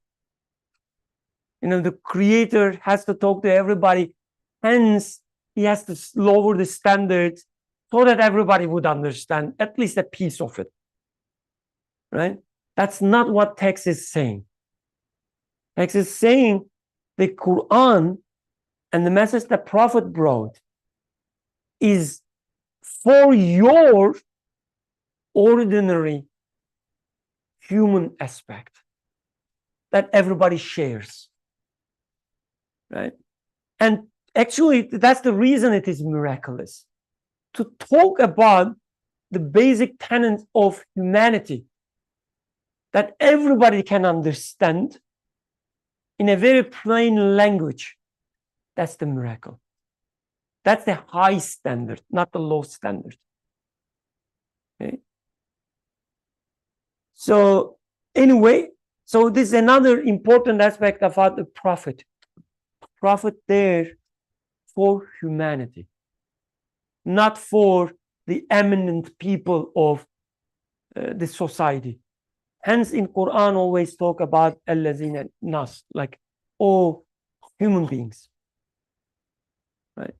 You know, the creator has to talk to everybody. Hence, he has to lower the standards so that everybody would understand at least a piece of it. Right? That's not what text is saying. Text is saying the Quran and the message that Prophet brought is for your ordinary human aspect that everybody shares. Right? And actually, that's the reason it is miraculous. To talk about the basic tenets of humanity that everybody can understand in a very plain language, that's the miracle. That's the high standard, not the low standard. Okay? So anyway, so this is another important aspect about the prophet. Prophet there for humanity, not for the eminent people of the society, Hence, in Quran, always talk about allazina nas, like all human beings. Right.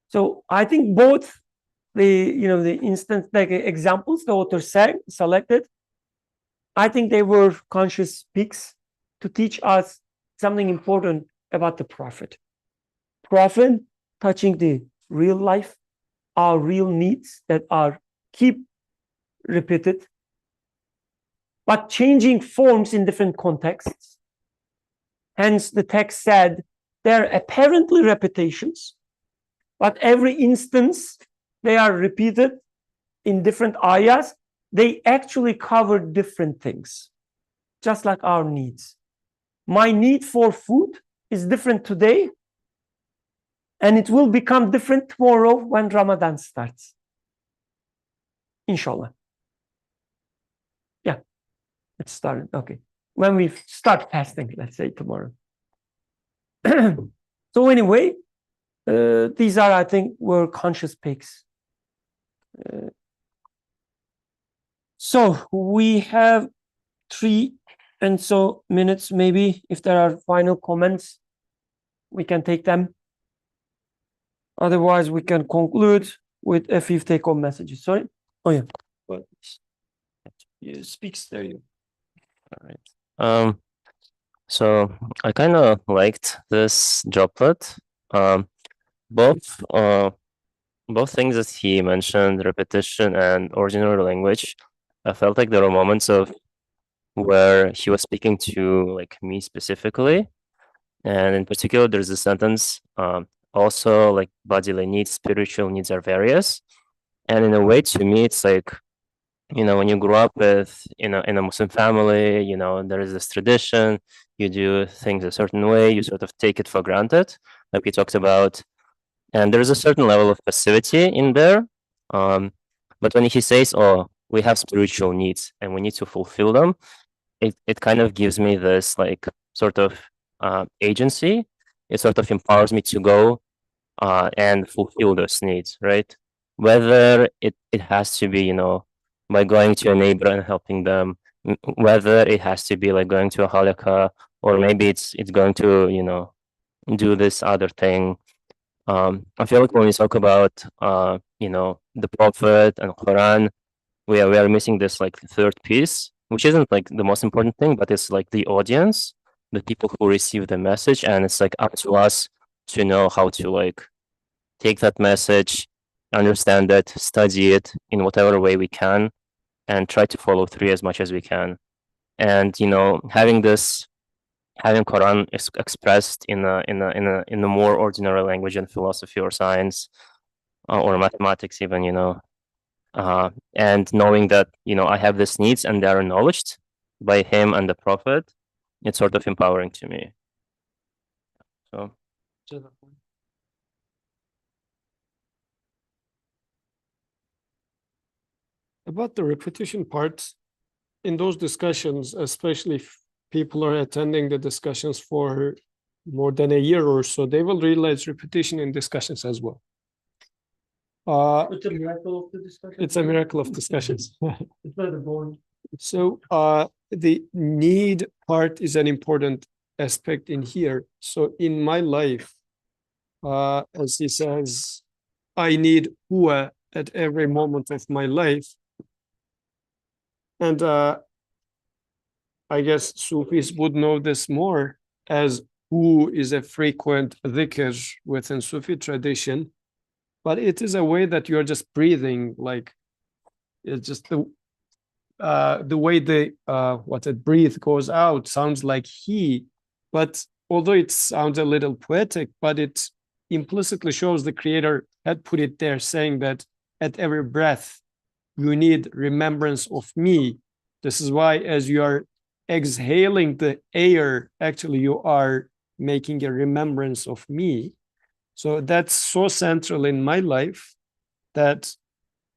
So I think both the instance, like examples the author selected, I think they were conscious picks to teach us something important about the Prophet. Prophet touching the real life, our real needs that are keep repeated, but changing forms in different contexts. Hence, the text said they're apparently repetitions, but every instance they are repeated in different ayahs. They actually cover different things, just like our needs. My need for food is different today, and it will become different tomorrow when Ramadan starts. Inshallah. Yeah, it started. Okay. When we start fasting, let's say tomorrow. So anyway, these are, I think, were conscious picks. So we have 3 and so minutes, maybe. If there are final comments, we can take them. Otherwise, we can conclude with a few take-home messages. Sorry. Oh yeah. But you speak stereo. All right. So I kind of liked this droplet. Both things that he mentioned, repetition and ordinary language, I felt like there were moments of where he was speaking to like me specifically, and in particular, there's a sentence. Also, like bodily needs, spiritual needs are various, and in a way, to me, it's like, when you grow up with in a Muslim family, there is this tradition. You do things a certain way. You sort of take it for granted, like we talked about. And there's a certain level of passivity in there. But when he says, "Oh, we have spiritual needs and we need to fulfill them," it kind of gives me this like sort of agency. It sort of empowers me to go and fulfill those needs, right? Whether it has to be, by going to a neighbor and helping them, whether it has to be like going to a halakha, or maybe it's going to, do this other thing. I feel like when we talk about, the Prophet and Quran, we are missing this like third piece, which isn't like the most important thing, but it's like the audience, the people who receive the message, and it's like up to us to know how to like take that message, understand it, study it in whatever way we can, and try to follow through as much as we can. And having Quran expressed in a more ordinary language in philosophy or science or mathematics even, and knowing that I have these needs and they are acknowledged by him and the Prophet, it's sort of empowering to me. So About the repetition part, in those discussions, especially if people are attending the discussions for more than a year or so, they will realize repetition in discussions as well. It's a miracle of the discussion. It's a miracle of discussions. It's not boring. So the need part is an important aspect in here. So in my life, as he says, I need huwa at every moment of my life. And I guess Sufis would know this more, as hu is a frequent dhikr within Sufi tradition, but it is a way that you're just breathing, like it's just the way the breathe goes out sounds like he, but although it sounds a little poetic, but it implicitly shows the Creator had put it there, saying that at every breath you need remembrance of me. This is why as you are exhaling the air, actually you are making a remembrance of me. So that's so central in my life that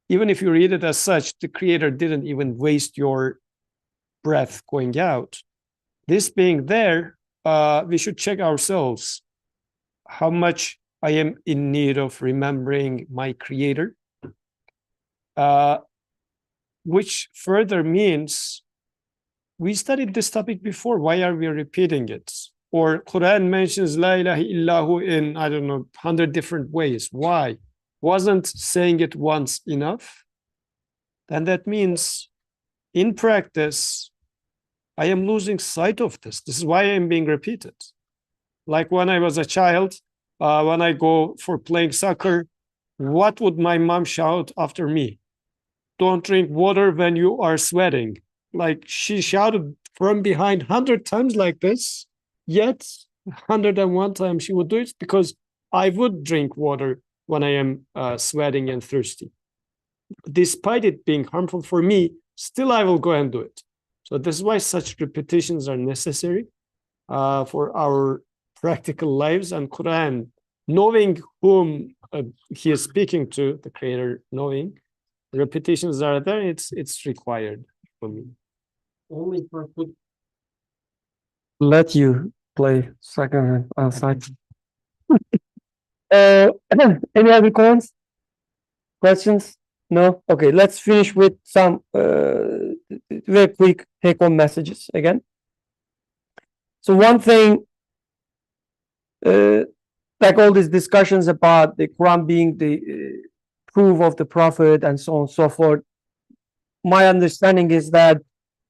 even if you read it as such, the Creator didn't even waste your breath going out. This being there, we should check ourselves how much I am in need of remembering my Creator, which further means we studied this topic before. Why are we repeating it? Or Quran mentions La ilaha illahu in, I don't know, 100 different ways. Why? Wasn't saying it once enough? Then that means in practice, I am losing sight of this. This is why I'm being repeated. Like when I was a child, when I go for playing soccer, what would my mom shout after me? Don't drink water when you are sweating. Like she shouted from behind 100 times like this, yet 101 times she would do it because I would drink water when I am sweating and thirsty. Despite it being harmful for me, still I will go and do it. So this is why such repetitions are necessary for our practical lives, and Quran, knowing whom he is speaking to, the creator, knowing repetitions are there, it's required for me. Only if I could let you play second outside. Any other comments? Questions? No? Okay, let's finish with some very quick take-home messages again. So one thing, like all these discussions about the Quran being the proof of the Prophet and so on and so forth, my understanding is that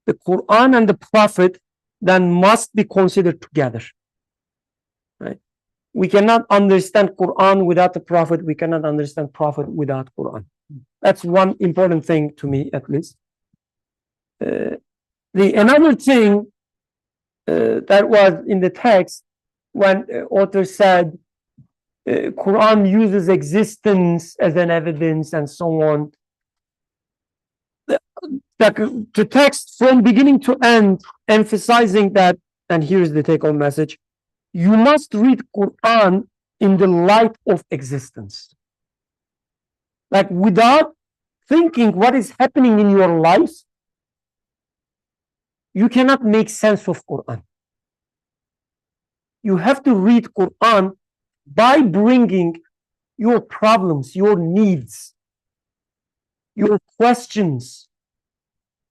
the Quran and the Prophet then must be considered together. Right? We cannot understand Quran without the Prophet. We cannot understand Prophet without Quran. That's one important thing to me, at least. Another thing that was in the text when author said Quran uses existence as an evidence and so on. The text from beginning to end emphasizing that, and here's the take-home message: you must read Quran in the light of existence. Like without thinking what is happening in your life, you cannot make sense of Quran. You have to read Quran by bringing your problems, your needs, your questions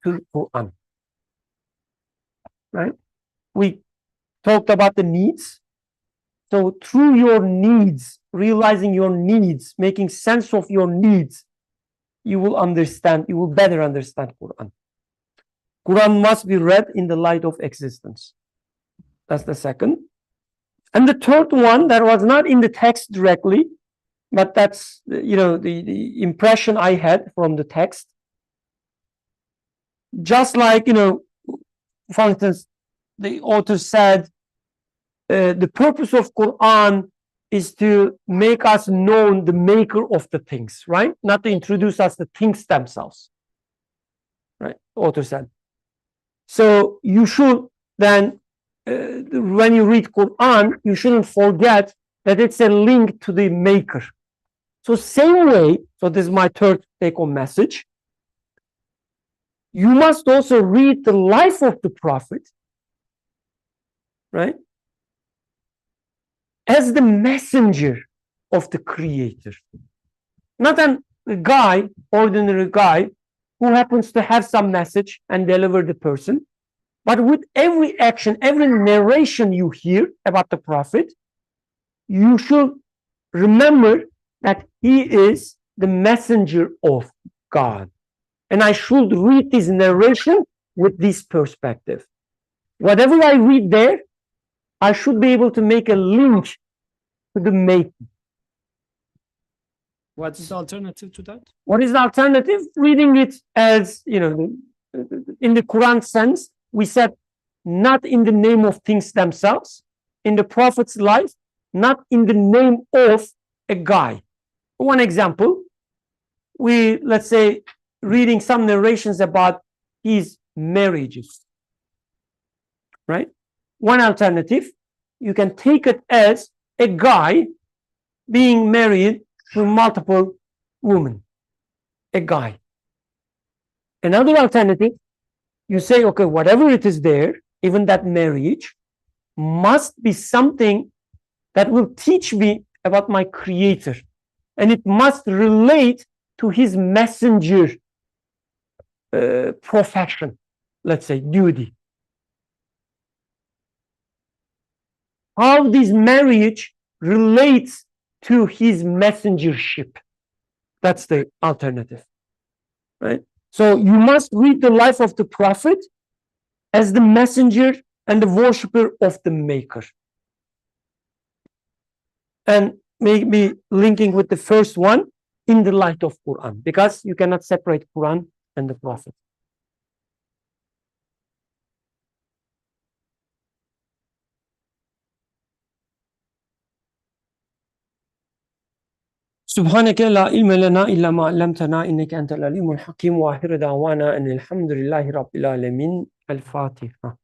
to Quran. Right? We talked about the needs. So through your needs, realizing your needs, making sense of your needs, you will understand, you will better understand Quran. Quran must be read in the light of existence. That's the second. And the third one that was not in the text directly, but that's, the impression I had from the text. Just like, for instance, the author said, the purpose of Quran is to make us known the maker of the things, right? Not to introduce us the things themselves, right? The author said. So you should then, when you read Quran, you shouldn't forget that it's a link to the maker. So same way, so this is my third take-home message, you must also read the life of the Prophet, right, as the messenger of the Creator. Not a guy, ordinary guy, who happens to have some message and deliver the person, but with every action, every narration you hear about the Prophet, you should remember that he is the messenger of God. And I should read this narration with this perspective. Whatever I read there, I should be able to make a link to the maker. What is the alternative to that? What is the alternative? Reading it as, in the Quran sense, we said not in the name of things themselves, in the Prophet's life, not in the name of a guy. One example, let's say, reading some narrations about his marriages, right? One alternative, you can take it as a guy being married to multiple women, a guy. Another alternative, you say, okay, whatever it is there, even that marriage must be something that will teach me about my Creator, and it must relate to his messenger profession, let's say, duty. how this marriage relates to his messengership. That's the alternative, right? So you must read the life of the prophet as the messenger and the worshipper of the maker. And maybe linking with the first one in the light of Quran, because you cannot separate Quran and the prophet. سبحانك لا علم لنا إلا ما علمتنا إنك أنت العليم الحكيم وآخر دعوانا أن الحمد لله رب العالمين. الفاتحة.